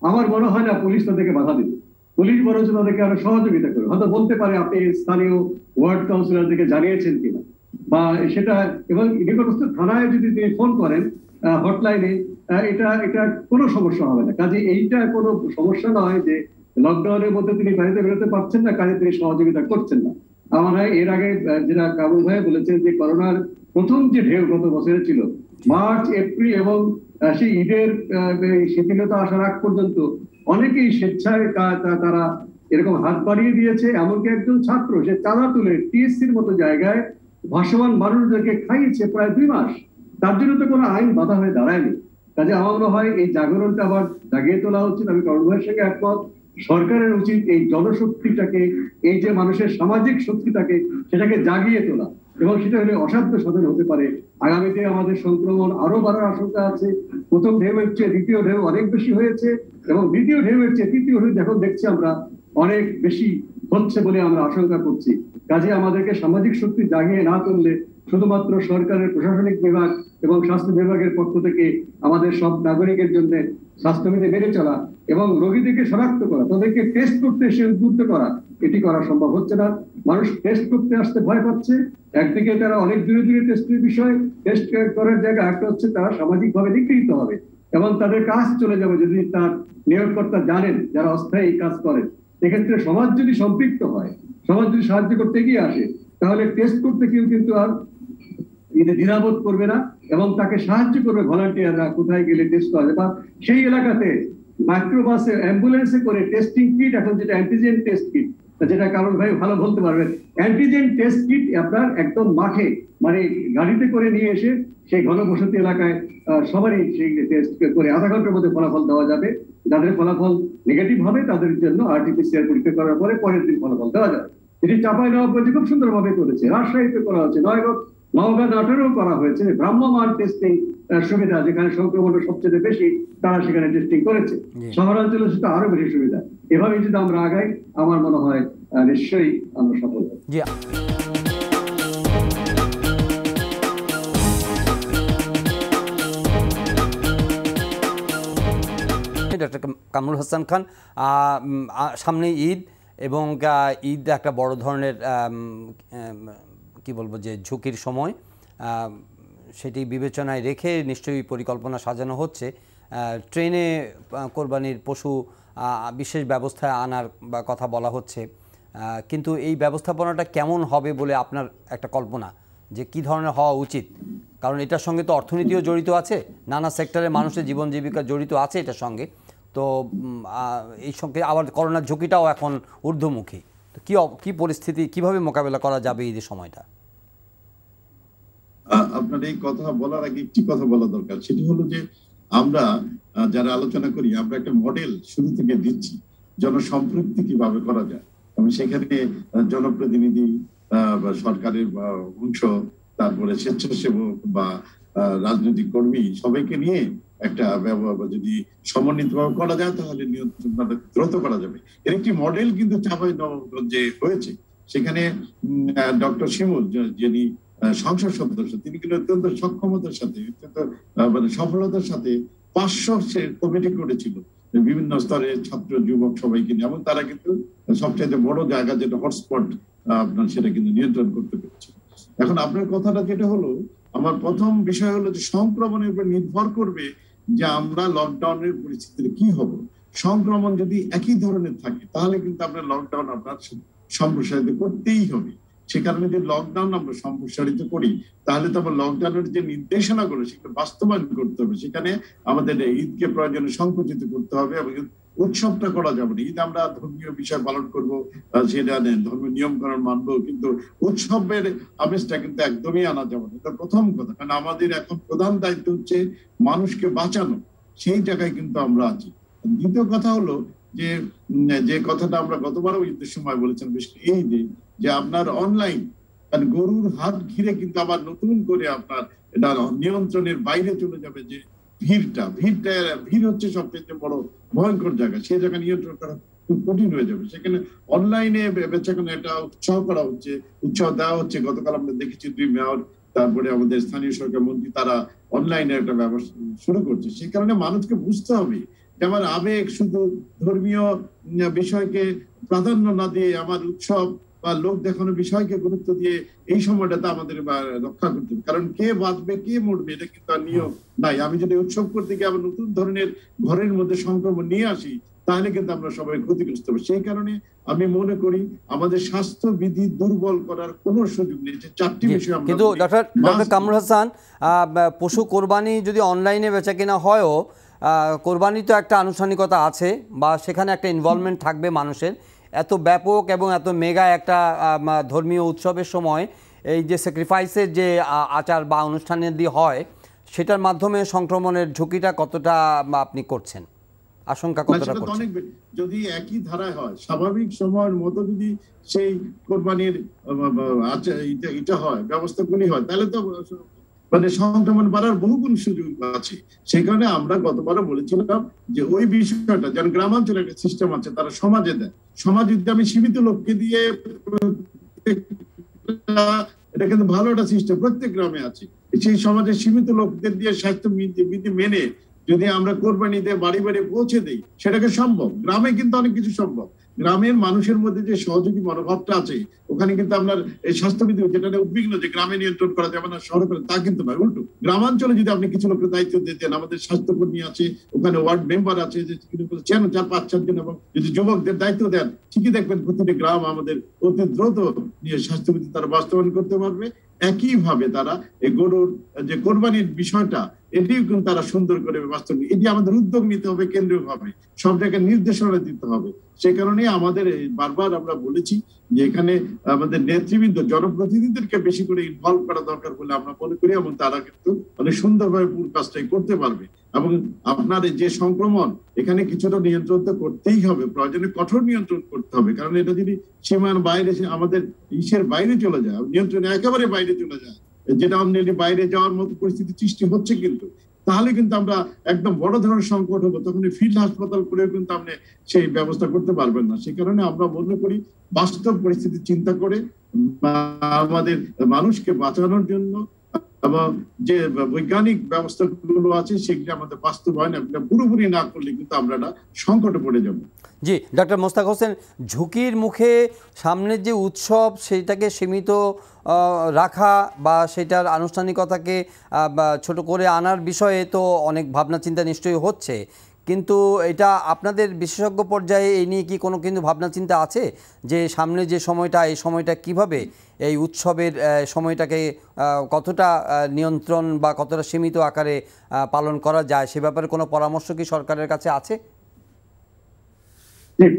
S2: আমার মনে হয় না পুলিশ তাদেরকে বাধা দিবে। পুলিশ বরঞ্চ তাদেরকে আরো সহযোগিতা করে হয়তো বলতে পারে আপনি স্থানীয় ওয়ার্ড কাউন্সিলরদেরকে জানিয়েছেন কিনা, বা সেটা, এবং নিকটস্থ থানায় যদি তিনি ফোন করেন হটলাইনে, এটা কোনো সমস্যা হবে না। কাজে এইটা কোনো সমস্যা নয় যে লকডাউনের মধ্যে তিনি বাড়িতে বেরোতে পারছেন না, কাজে তিনি সহযোগিতা করছেন না। আমার হয় এর আগে যেটা কাবুল ভাই বলেছেন যে করোনার প্রথম যে ঢেউ গত বছরে ছিল, মার্চ, এপ্রিল এবং সেই ঈদের শিথিলতা আসার আগ পর্যন্ত অনেকেই স্বেচ্ছায় তারা এরকম হাত বাড়িয়ে দিয়েছে। এমনকি একজন ছাত্র সে চাঁদা তুলে টিএসসির মতো জায়গায় ভাসমান মানুষদেরকে খাইয়েছে প্রায় 2 মাস। তার জন্য তো কোনো আইন বাধা হয়ে দাঁড়ায়নি। কাজে আমার মনে হয় এই জাগরণটা আবার জাগিয়ে তোলা উচিত। আমি করণ ভাইয়ের সঙ্গে একমত, সরকারের উচিত এই জনশক্তিটাকে, এই যে মানুষের সামাজিক শক্তিটাকে, সেটাকে জাগিয়ে তোলা, এবং সেটা হলে অসাধ্য সাধন হতে পারে। আগামীতে আমাদের সংক্রমণ আরো বাড়ার আশঙ্কা আছে। প্রথম ঢেউয়ের চেয়ে দ্বিতীয় ঢেউ অনেক বেশি হয়েছে, এবং দ্বিতীয় ঢেউয়ের চেয়ে তৃতীয় ঢেউ এখন দেখছি আমরা অনেক বেশি হচ্ছে বলে আমরা আশঙ্কা করছি। কাজে আমাদেরকে সামাজিক শক্তি জাগিয়ে না তুললে শুধুমাত্র সরকারের প্রশাসনিক বিভাগ এবং স্বাস্থ্য বিভাগের পক্ষ থেকে আমাদের সব নাগরিকের জন্য স্বাস্থ্যবিধি মেনে চলা এবং রোগীদেরকে শনাক্ত করা, তাদেরকে টেস্ট করতে এসে উদ্বুদ্ধ করা, এটি করা সম্ভব হচ্ছে না। মানুষ টেস্ট করতে আসতে ভয় পাচ্ছে। একদিকে তারা অনেক দূরে দূরে টেস্টের বিষয়, টেস্ট করার জায়গা একটা হচ্ছে তারা সামাজিকভাবে নিগৃহীত হবে এবং তাদের কাজ চলে যাবে যদি তার নিয়োগকর্তা জানেন যারা অস্থায়ী কাজ করেন। এক্ষেত্রে সমাজ যদি সম্পৃক্ত হয়, সমাজ যদি সাহায্য করতে এগিয়ে আসে, তাহলে টেস্ট করতে কেউ কিন্তু আর দ্বিধাবোধ করবে না এবং তাকে সাহায্য করবে ভলান্টিয়াররা কোথায় গেলে টেস্ট করা যায়। বা সেই এলাকাতে মাইক্রোবাসে, অ্যাম্বুলেন্সে করে টেস্টিং কিট, এখন যেটা অ্যান্টিজেন টেস্ট কিট, যেটা কারণ ভাই ভালো বলতে পারবেন, অ্যান্টিজেন টেস্ট কিট আপনার একদম মাঠে, মানে গাড়িতে করে নিয়ে এসে সেই ঘনবসতি এলাকায় সবারই সেই টেস্ট করে আধা ঘন্টার মধ্যে ফলাফল দেওয়া যাবে। যাদের ফলাফল নেগেটিভ হবে তাদের জন্য আরটিপিসিআর পরীক্ষা করার পরে পরের দিন ফলাফল দেওয়া যাবে। এটি চাঁপাইনবাবগঞ্জে খুব সুন্দরভাবে করেছে, রাজশাহীতে করা হচ্ছে, নওগাঁ নাটোরেও করা হয়েছে। ভ্রাম্যমাণ টেস্টিং সুবিধা, যেখানে সংক্রমণটা সবচেয়ে বেশি, তারা সেখানে টেস্টিং করেছে। শহরাঞ্চলে সেটা আরো বেশি সুবিধা। এভাবে যদি আমরা আগাই, আমার মনে হয় নিশ্চয়ই আমরা সফল হব।
S1: ডক্টর কামরুল হাসান খান, সামনে ঈদ এবং ঈদ একটা বড় ধরনের কি বলবো যে ঝুঁকির সময়, সেটি বিবেচনায় রেখে নিশ্চয়ই পরিকল্পনা সাজানো হচ্ছে ট্রেনে কোরবানির পশু বিশেষ ব্যবস্থায় আনার বা কথা বলা হচ্ছে। কিন্তু এই ব্যবস্থাপনাটা কেমন হবে বলে আপনার একটা কল্পনা, যে কি ধরনের হওয়া উচিত? কারণ এটার সঙ্গে তো অর্থনীতিও জড়িত আছে, নানা সেক্টরের মানুষের জীবন জীবিকা জড়িত আছে এটার সঙ্গে। তো এই সঙ্গে আবার করোনার ঝুঁকিটাও এখন ঊর্ধ্বমুখী। তো কি পরিস্থিতি, কিভাবে মোকাবেলা করা যাবে এই সময়টা?
S3: আপনার এই কথা বলার আগে একটি কথা বলা দরকার, সেটি হলো যে আমরা যারা আলোচনা করি, আমরা একটা মডেল শুরু থেকে দিচ্ছি জনসম্পৃক্তি কিভাবে করা যায়, এবং সেখানে জনপ্রতিনিধি, সরকারের অংশ, তারপরে স্বেচ্ছাসেবক বা রাজনৈতিক কর্মী, সবাইকে নিয়ে একটা যদি সমন্বিতভাবে করা যায় তাহলে নিয়ন্ত্রণ দ্রুত করা যাবে। এর একটি মডেল কিন্তু চাঁপাইনবাবগঞ্জে হয়েছে। সেখানে ডক্টর শিমুল, যিনি সংসদ সদস্য, তিনি কিন্তু অত্যন্ত সক্ষমতার সাথে, অত্যন্ত সফলতার সাথে 500 কমিটি করেছিল বিভিন্ন স্তরের ছাত্র যুবক সবাইকে নিয়ে, এবং তারা কিন্তু সবচেয়ে বড় জায়গা যেটা হটস্পট আপনার সেটা কিন্তু নিয়ন্ত্রণ করতে পেরেছে। এখন আপনার কথাটা যেটা হলো, আমার প্রথম বিষয় হলো যে সংক্রমণের উপর নির্ভর করবে যে আমরা লকডাউনের পরিস্থিতিতে কি হব। সংক্রমণ যদি একই ধরনের থাকে তাহলে কিন্তু আপনার লকডাউন আপনার সম্প্রসারিত করতেই হবে। সে কারণে যে লকডাউন আমরা সম্প্রসারিত করি তাহলে তো আবার লকডাউনের যে নির্দেশনাগুলো সেগুলো বাস্তবায়ন করতে হবে। সেখানে আমাদের ঈদকে প্রয়োজনে সংকুচিত করতে হবে এবং উৎসবটা করা যাবে না। ঈদ আমরা ধর্মীয় বিষয় পালন করবো, সেটা ধর্মীয় নিয়ম কানুন মানবো, কিন্তু উৎসবের আমেজটা কিন্তু একদমই আনা যাবে না। এটা প্রথম কথা, কারণ আমাদের এখন প্রধান দায়িত্ব হচ্ছে মানুষকে বাঁচানো, সেই জায়গায় কিন্তু আমরা আছি। দ্বিতীয় কথা হলো যে যে কথাটা আমরা গতবারও ঈদের সময় বলেছেন, বিশেষ এই যে আপনার অনলাইন গরুর হাত ঘিরে কিন্তু আবার নতুন করে আপনার এটা নিয়ন্ত্রণের বাইরে চলে যাবে। যে ভিড় হচ্ছে সবচেয়ে বড় ভয়ঙ্কর জায়গা, সেই জায়গা নিয়ন্ত্রণ করা খুব কঠিন হয়ে যাবে। সেখানে অনলাইনে বেচাকেনা একটা উৎসাহ করা হচ্ছে, উৎসাহ দেওয়া হচ্ছে। গতকাল আমরা দেখেছি 2 মেয়র, তারপরে আমাদের স্থানীয় সরকার মন্ত্রী, তারা অনলাইনে একটা ব্যবস্থা শুরু করছে। সেই কারণে মানুষকে বুঝতে হবে যে আমার আবেগ শুধু ধর্মীয় বিষয়কে প্রাধান্য না দিয়ে আমার উৎসব বা লোক দেখানোর বিষয়কে গুরুত্ব দিয়ে এই সময়টাতে আমাদের রক্ষা করতে হবে। কারণ কে বাঁচবে কে মরবে এটা কিন্তু আর নিয়ম নাই। আমি যদি উৎসব করতে গিয়ে আবার নতুন ধরনের ঘরের মধ্যে সংক্রমণ নিয়ে আসি তাহলে কিন্তু আমরা সবাই ক্ষতিগ্রস্ত হবে। সেই কারণে আমি মনে করি আমাদের স্বাস্থ্যবিধি দুর্বল করার কোনো সুযোগ নেই। যে 4টি বিষয় আমরা
S1: কিন্তু ডক্টর কামরুল হাসান, পশু কোরবানি যদি অনলাইনে বেচা কেনা হয়ও, কোরবানি তো একটা আনুষ্ঠানিকতা আছে বা সেখানে একটা ইনভলভমেন্ট থাকবে মানুষের। এত ব্যাপক এবং এত মেগা একটা ধর্মীয় উৎসবের সময় এই যে স্যাক্রিফাইসের যে আচার বা অনুষ্ঠানের দিয়ে হয়, সেটার মাধ্যমে সংক্রমণের ঝুঁকিটা কতটা আপনি করছেন, আশঙ্কা কতটা করছেন?
S3: যদি একই ধারায় হয়, স্বাভাবিক সময়ের মতো যদি সেই কোরবানির এটা হয়, ব্যবস্থাগুলি হয়, তাহলে তো মানে সংক্রমণ বাড়ার বহুগুণ সুযোগ আছে। সেই কারণে আমরা গতবারও বলেছিলাম যে ওই বিষয়টা যেন গ্রামাঞ্চলে একটা সিস্টেম আছে, তারা সমাজে দেয়। সমাজ যদি আমি সীমিত লোককে দিয়ে, এটা কিন্তু ভালো একটা সিস্টেম প্রত্যেক গ্রামে আছে। সেই সমাজের সীমিত লোকদের দিয়ে স্বাস্থ্য বিধি মেনে যদি আমরা কোরবানি দিয়ে বাড়ি বাড়ি পৌঁছে দিই, সেটাকে সম্ভব। গ্রামে কিন্তু অনেক কিছু সম্ভব। গ্রামের মানুষের মধ্যে যে সহযোগী মনোভাবটা আছে, ওখানে কিন্তু আপনার এই স্বাস্থ্যবিধি যেটা উদ্বিগ্ন যে গ্রামে নিয়ন্ত্রণ করা যাবে না শহরে করে, তা কিন্তু নয়। উল্টো গ্রামাঞ্চলে যদি আপনি কিছু লোকের দায়িত্ব দিতেন, আমাদের স্বাস্থ্যকর্মী আছে, ওখানে ওয়ার্ড মেম্বার আছে, যে 4-5 জন, এবং যদি যুবকদের দায়িত্ব দেন, ঠিকই দেখবেন প্রতিটি গ্রাম আমাদের অতি দ্রুত নিয়ে স্বাস্থ্যবিধি তারা বাস্তবায়ন করতে পারবে। একইভাবে তারা এই গরুর যে কোরবানির বিষয়টা, এটিও কিন্তু তারা সুন্দর করে বাস্তব, এটি আমাদের উদ্যোগ নিতে হবে, কেন্দ্রীয় ভাবে সব জায়গায় নির্দেশনা দিতে হবে। সে কারণে আমাদের বারবার আমরা বলেছি যে এখানে আমাদের নেতৃবৃন্দ, জনপ্রতিনিধিদেরকে বেশি করে ইনভলভ করা দরকার বলে আমরা মনে করি, এবং তারা কিন্তু অনেক সুন্দরভাবে পুরো কাজটাই করতে পারবে। এবং আপনার যে সংক্রমণ, এখানে কিছুটা নিয়ন্ত্রণ তো করতেই হবে, প্রয়োজনে কঠোর নিয়ন্ত্রণ করতে হবে। কারণ এটা যদি সীমার বাইরে, আমাদের ইসের বাইরে চলে যায়, নিয়ন্ত্রণ একেবারে বাইরে চলে যায়, যেটা অলরেডি বাইরে যাওয়ার মতো পরিস্থিতি সৃষ্টি হচ্ছে, কিন্তু তাহলে কিন্তু আমরা একদম বড় ধরনের সংকট হবো। তখন ফিল্ড হাসপাতাল করেও কিন্তু আপনি সেই ব্যবস্থা করতে পারবেন না। সেই কারণে আমরা মনে করি বাস্তব পরিস্থিতি চিন্তা করে আমাদের মানুষকে বাঁচানোর জন্য এবং যে বৈজ্ঞানিক ব্যবস্থাগুলো আছে সেগুলি আমাদের বাস্তবায়ন পুরোপুরি না করলে কিন্তু আমরা সংকটে পড়ে যাব।
S1: জি, ডক্টর মোস্তাক হোসেন, ঝুঁকির মুখে সামনের যে উৎসব সেটাকে সীমিত রাখা বা সেটার আনুষ্ঠানিকতাকে ছোট করে আনার বিষয়ে তো অনেক ভাবনা চিন্তা নিশ্চয়ই হচ্ছে, কিন্তু এটা আপনাদের বিশেষজ্ঞ পর্যায়ে এই নিয়ে কি কোনো কিন্তু ভাবনা চিন্তা আছে যে সামনে যে সময়টা, এই সময়টা কিভাবে এই উৎসবের সময়টাকে কতটা নিয়ন্ত্রণ বা কতটা সীমিত আকারে পালন করা যায়, সে ব্যাপারে কোনো পরামর্শ কি সরকারের কাছে আছে?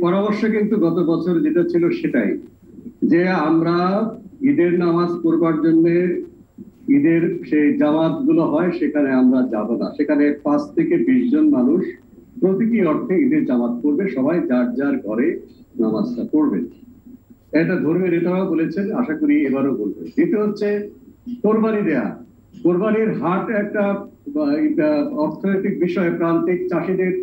S2: পরামর্শ কিন্তু গত বছর যেটা ছিল সেটাই, যে আমরা ঈদের নামাজ পড়বার জন্য ঈদের সেই জামাত গুলো হয় সেখানে আমরা যাব না। সেখানে 5 থেকে 20 জন মানুষ প্রতীকী অর্থে ঈদের জামাত পড়বে, সবাই যার যার ঘরে নামাজটা পড়বে। এটা ধর্মীয় নেতারাও বলেছেন, আশা করি এবারও বলবেন। দ্বিতীয় হচ্ছে কোরবানি দেয়া। কোরবানির হাট একটা অর্থনৈতিক বিষয়, প্রান্তিক চাষিদের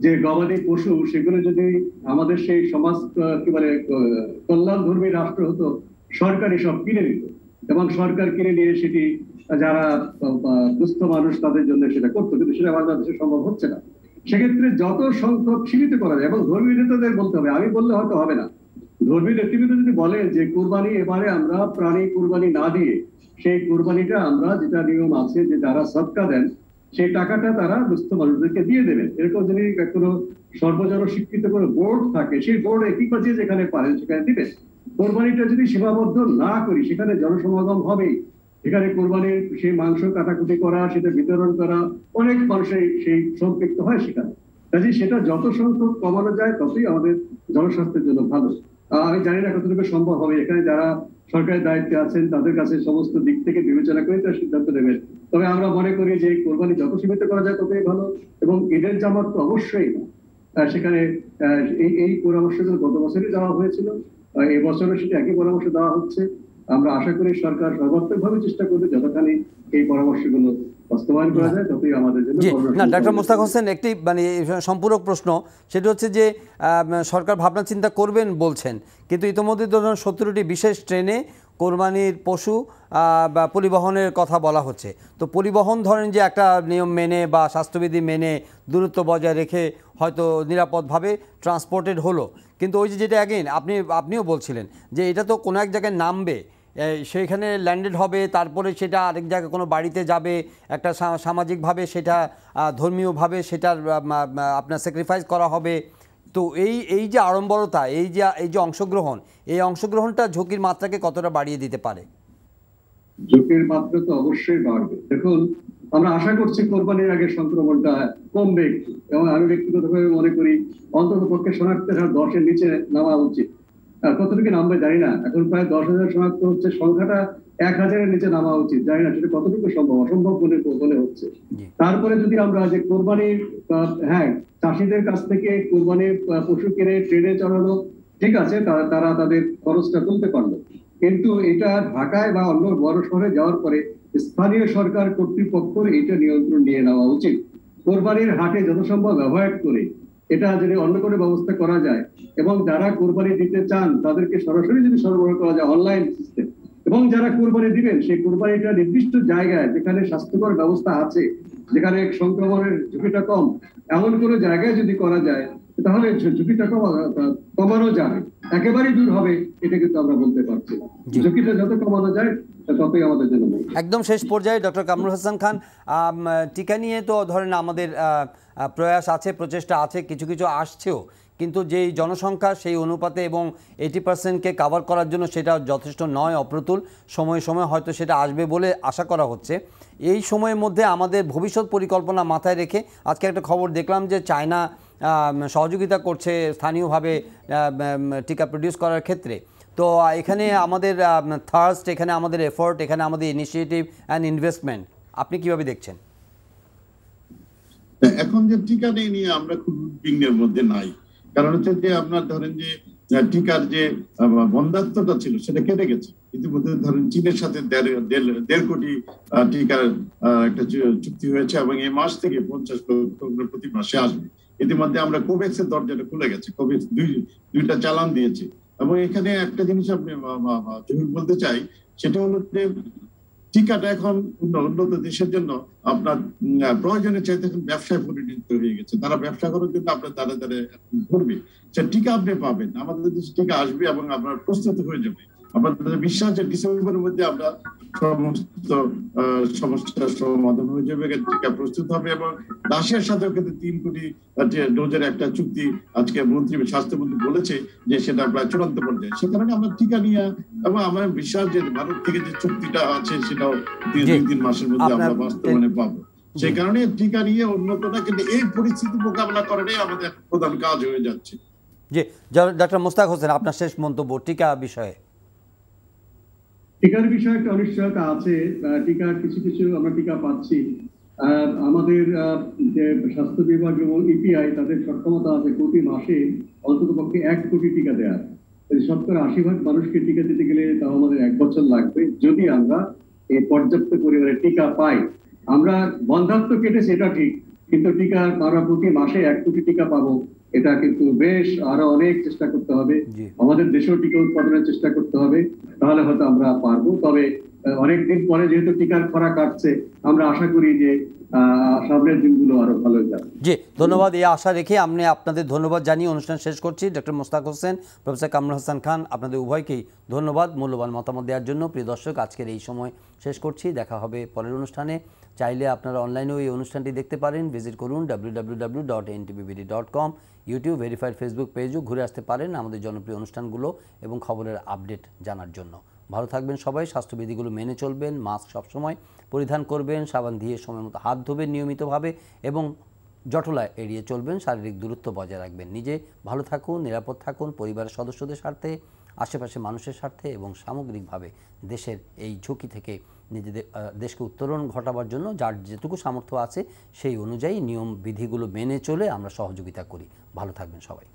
S2: যে গবাদি পশু, সেগুলো যদি আমাদের সেই সমাজ কি বলে কল্যাণ ধর্মী রাষ্ট্র হতো, সরকারি সব কিনে নিত এবং সরকার কিনে নিয়ে সেটি যারা দুস্থ মানুষ তাদের জন্য সেটা করতো, কিন্তু সেটা বাংলাদেশে সম্ভব হচ্ছে না। সেক্ষেত্রে যত সংখ্যক সীমিত করা যায়, এবং ধর্মীয় নেতাদের বলতে হবে, আমি বললে হয়তো হবে না। ধর্মীয় নেতৃবৃন্দ যদি বলে যে কুরবানি এবারে আমরা প্রাণী কুরবানি না দিয়ে সেই কুরবানিটা আমরা, যেটা নিয়ম আছে যে যারা সদকা দেন সেই টাকাটা তারা দুস্থ মানুষদেরকে দিয়ে দেবেন, এরকম যদি কোনো সর্বজন স্বীকৃত কোনো বোর্ড থাকে, সেই বোর্ডে কি করছে যেখানে পারেন সেখানে দিবেন। কোরবানিটা যদি সীমাবদ্ধ না করি, সেখানে জনসমাগম হবেই, সেখানে কোরবানির সেই মাংস কাটাকুটি করা, সেটা বিতরণ করা, অনেক মানুষের সেই সম্পৃক্ত হয় সেখানে। কাজে সেটা যত সংখ্যক কমানো যায় ততই আমাদের জনস্বাস্থ্যের জন্য ভালো। আমি জানি না কতটুকু সম্ভব হবে, এখানে যারা সরকারের দায়িত্বে আছেন তাদের কাছে সমস্ত দিক থেকে বিবেচনা করে তার সিদ্ধান্ত নেবেন। তবে আমরা মনে করি যে কোরবানি যত সীমিত করা যায় ততই ভালো, এবং ঈদের জামাত তো অবশ্যই না। সেখানে এই পরামর্শগুলো গত বছরই দেওয়া হয়েছিল, এবছরও সেটা একই পরামর্শ দেওয়া হচ্ছে। আমরা আশা করি সরকার সর্বাত্মকভাবে চেষ্টা করবে যতখানি এই পরামর্শগুলো বাস্তবায়ন করা যায় ততই আমাদের জন্য।
S1: না, ডক্টর মোস্তাক হোসেন, একটি মানে সম্পূরক প্রশ্ন, সেটা হচ্ছে যে সরকার ভাবনা চিন্তা করবেন বলছেন, কিন্তু ইতিমধ্যে ধরুন 17টি বিশেষ ট্রেনে কোরবানির পশু বা পরিবহনের কথা বলা হচ্ছে। তো পরিবহন ধরেন যে একটা নিয়ম মেনে বা স্বাস্থ্যবিধি মেনে দূরত্ব বজায় রেখে হয়তো নিরাপদভাবে ট্রান্সপোর্টেড হলো, কিন্তু ওই যে যেটা আপনিও বলছিলেন যে এটা তো কোনো এক জায়গায় নামবে, সেইখানে ল্যান্ডেড হবে, তারপরে সেটা আরেক জায়গায় কোনো বাড়িতে যাবে, একটা সামাজিকভাবে সেটা ধর্মীয়ভাবে সেটার আপনার স্যাক্রিফাইস করা হবে। তো এই যে আড়ম্বরতা, এই যে অংশগ্রহণটা ঝুঁকির মাত্রাকে কতটা বাড়িয়ে দিতে পারে?
S2: ঝুঁকির মাত্রা তো অবশ্যই বাড়বে। দেখুন, আমরা আশা করছি কোরবানির আগে সংক্রমণটা কমবে, এবং আমি ব্যক্তিগতভাবে মনে করি অন্তত পক্ষে শনাক্তের হার 10-এর নিচে নামা উচিত। কতটুকু নামবে জানি না, এখন প্রায় 10,000 শনাক্ত হচ্ছে, সংখ্যাটা 1,000-এর নিচে নামা উচিত, জানি না সেটা কতটুকু সম্ভব, অসম্ভব বলে হচ্ছে। তারপরে যদি আমরা যে কোরবানির, হ্যাঁ, চাষিদের কাছ থেকে কোরবানির পশু কিনে ট্রেনে চড়ানো, ঠিক আছে, তারা তাদের খরচটা তুলতে পারলো, কিন্তু এটা ঢাকায় বা অন্য বড় শহরে যাওয়ার পরে স্থানীয় সরকার কর্তৃপক্ষ এটা নিয়ন্ত্রণ নিয়ে নেওয়া উচিত। কোরবানির হাটে যত সম্ভব অ্যাভয়েড করে এটা যদি অন্য কোনো ব্যবস্থা করা যায়, এবং যারা কোরবানি দিতে চান তাদেরকে সরাসরি যদি সরবরাহ করা যায় অনলাইন সিস্টেম, এবং যারা কোরবানি দিবেন সেই কোরবানিটা নির্দিষ্ট জায়গায় যেখানে স্বাস্থ্যকর ব্যবস্থা আছে, যেখানে সংক্রমণের ঝুঁকিটা কম, এমন কোনো জায়গায় যদি করা যায় তাহলে ঝুঁকিটা কমানো যাবে। একেবারেই দূর হবে এটা কিন্তু আমরা বলতে পারছি না। ঝুঁকিটা যত কমানো যায় ততই আমাদের জন্য।
S1: একদম শেষ পর্যায়ে ডক্টর কামরুল হাসান খান, টিকা নিয়ে তো ধরেন আমাদের প্রয়াস আছে, প্রচেষ্টা আছে, কিছু কিছু আসছেও, কিন্তু যেই জনসংখ্যা সেই অনুপাতে এবং 80%কে কাভার করার জন্য সেটা যথেষ্ট নয়, অপ্রতুল। সময়ে সময়ে হয়তো সেটা আসবে বলে আশা করা হচ্ছে। এই সময়ের মধ্যে আমাদের ভবিষ্যৎ পরিকল্পনা মাথায় রেখে আজকে একটা খবর দেখলাম যে চায়না সহযোগিতা করছে স্থানীয়ভাবে টিকা প্রডিউস করার ক্ষেত্রে। তো এখানে আমাদের থার্স্ট, এখানে আমাদের এফোর্ট, এখানে আমাদের ইনিশিয়েটিভ অ্যান্ড ইনভেস্টমেন্ট আপনি কিভাবে দেখছেন?
S3: এখন যে টিকা নিয়ে আমরা খুব বিঘ্নের মধ্যে নাই, কারণ হচ্ছে যে আপনার ধরেন যে টিকার যে বন্ধাত্মটা ছিল সেটা কেটে গেছে। ইতিমধ্যে ধরেন চীনের সাথে 1.5 কোটি টিকার একটা চুক্তি হয়েছে, এবং এই মাস থেকে 50 লক্ষ প্রতি মাসে আসবে। ইতিমধ্যে আমরা কোভ্যাক্সের দরজাটা খুলে গেছে, কোভ্যাক্স দুইটা চালান দিয়েছে। এবং এখানে একটা জিনিস আপনি বলতে চাই, সেটা হলো যে টিকাটা এখন উন্নত দেশের জন্য আপনার প্রয়োজনের চাইতে এখন ব্যবসায় পরিণত হয়ে গেছে। তারা ব্যবসা করার জন্য আপনার দ্বারা করবে, সে টিকা আপনি পাবেন, আমাদের দেশে টিকা আসবে এবং আপনার প্রস্তুত হয়ে যাবে। আমাদের বিশ্বাস যে ডিসেম্বরের মধ্যে আমরা সমস্ত সমস্যার সমাধান হয়ে যাবে, টিকা প্রস্তুত হবে। এবং রাশিয়ার সাথে কিন্তু 3 কোটি ডোজের একটা চুক্তি আজকে স্বাস্থ্যমন্ত্রী বলেছে যে সেটা প্রায় চূড়ান্ত পর্যায়ে। সে কারণে আমরা টিকা নিয়ে, এবং আমার বিশ্বাস যে ভারত থেকে যে চুক্তিটা আছে সেটাও 2-3 মাসের মধ্যে আমরা বাস্তবায়নে পাবো। সেই কারণে টিকা নিয়ে উন্নতটা, কিন্তু এই পরিস্থিতি মোকাবেলা করাটাই আমাদের প্রধান কাজ হয়ে যাচ্ছে।
S1: জি, ডক্টর মোস্তাক হোসেন, আপনার শেষ মন্তব্য টিকা বিষয়ে।
S2: টিকার বিষয়ে একটা অনিশ্চয়তা আছে। টিকা কিছু আমরা টিকা পাচ্ছি, আমাদের যে স্বাস্থ্য বিভাগ এবং ইপিআই তাদের সক্ষমতা আছে প্রতি মাসে অন্তত পক্ষে 1 কোটি টিকা দেওয়ার। 70-80% মানুষকে টিকা দিতে গেলে তাও আমাদের 1 বছর লাগবে যদি আমরা এই পর্যাপ্ত পরিমাণে টিকা পাই। আমরা বন্ধাত্ম কেটেছি এটা ঠিক, কিন্তু টিকা আমরা প্রতি মাসে 1 কোটি টিকা পাবো, এটা কিন্তু বেশ আরো অনেক চেষ্টা করতে হবে। আমাদের দেশেও টিকা উৎপাদনের চেষ্টা করতে হবে, তাহলে হয়তো আমরা পারবো। তবে অনেকদিন পরে যেহেতু টিকার খরা কাটছে, আমরা আশা করি যে সামনের দিনগুলো আরো ভালো যাবে।
S1: জি, ধন্যবাদ। এই আশা রেখে আমি আপনাদের ধন্যবাদ জানিয়ে অনুষ্ঠান শেষ করছি। ডক্টর মোস্তাক হোসেন, প্রফেসর কামরুল হাসান খান, আপনাদের উভয়কেই ধন্যবাদ মূল্যবান মতামত দেওয়ার জন্য। প্রিয় দর্শক, আজকের এই সময় শেষ করছি। দেখা হবে পরের অনুষ্ঠানে। চাইলে আপনারা অনলাইনেও এই অনুষ্ঠানটি দেখতে পারেন। ভিজিট করুন www.ntvbd.com। ইউটিউব ভেরিফাইড ফেসবুক পেজও ঘুরে আসতে পারেন আমাদের জনপ্রিয় অনুষ্ঠানগুলো এবং খবরের আপডেট জানার জন্য। ভালো থাকবেন সবাই, স্বাস্থ্যবিধিগুলো মেনে চলবেন, মাস্ক সবসময় পরিধান করবেন, সাবান দিয়ে সময় মতো হাত ধোবেন নিয়মিতভাবে এবং জটলা এড়িয়ে চলবেন, শারীরিক দূরত্ব বজায় রাখবেন। নিজে ভালো থাকুন, নিরাপদ থাকুন, পরিবারের সদস্যদের স্বার্থে, আশেপাশে মানুষের স্বার্থে এবং সামগ্রিকভাবে দেশের এই ঝুঁকি থেকে নিজেদের দেশকে উত্তরণ ঘটাবার জন্য যার যেটুকু সামর্থ্য আছে সেই অনুযায়ী নিয়ম বিধিগুলো মেনে চলে আমরা সহযোগিতা করি। ভালো থাকবেন সবাই।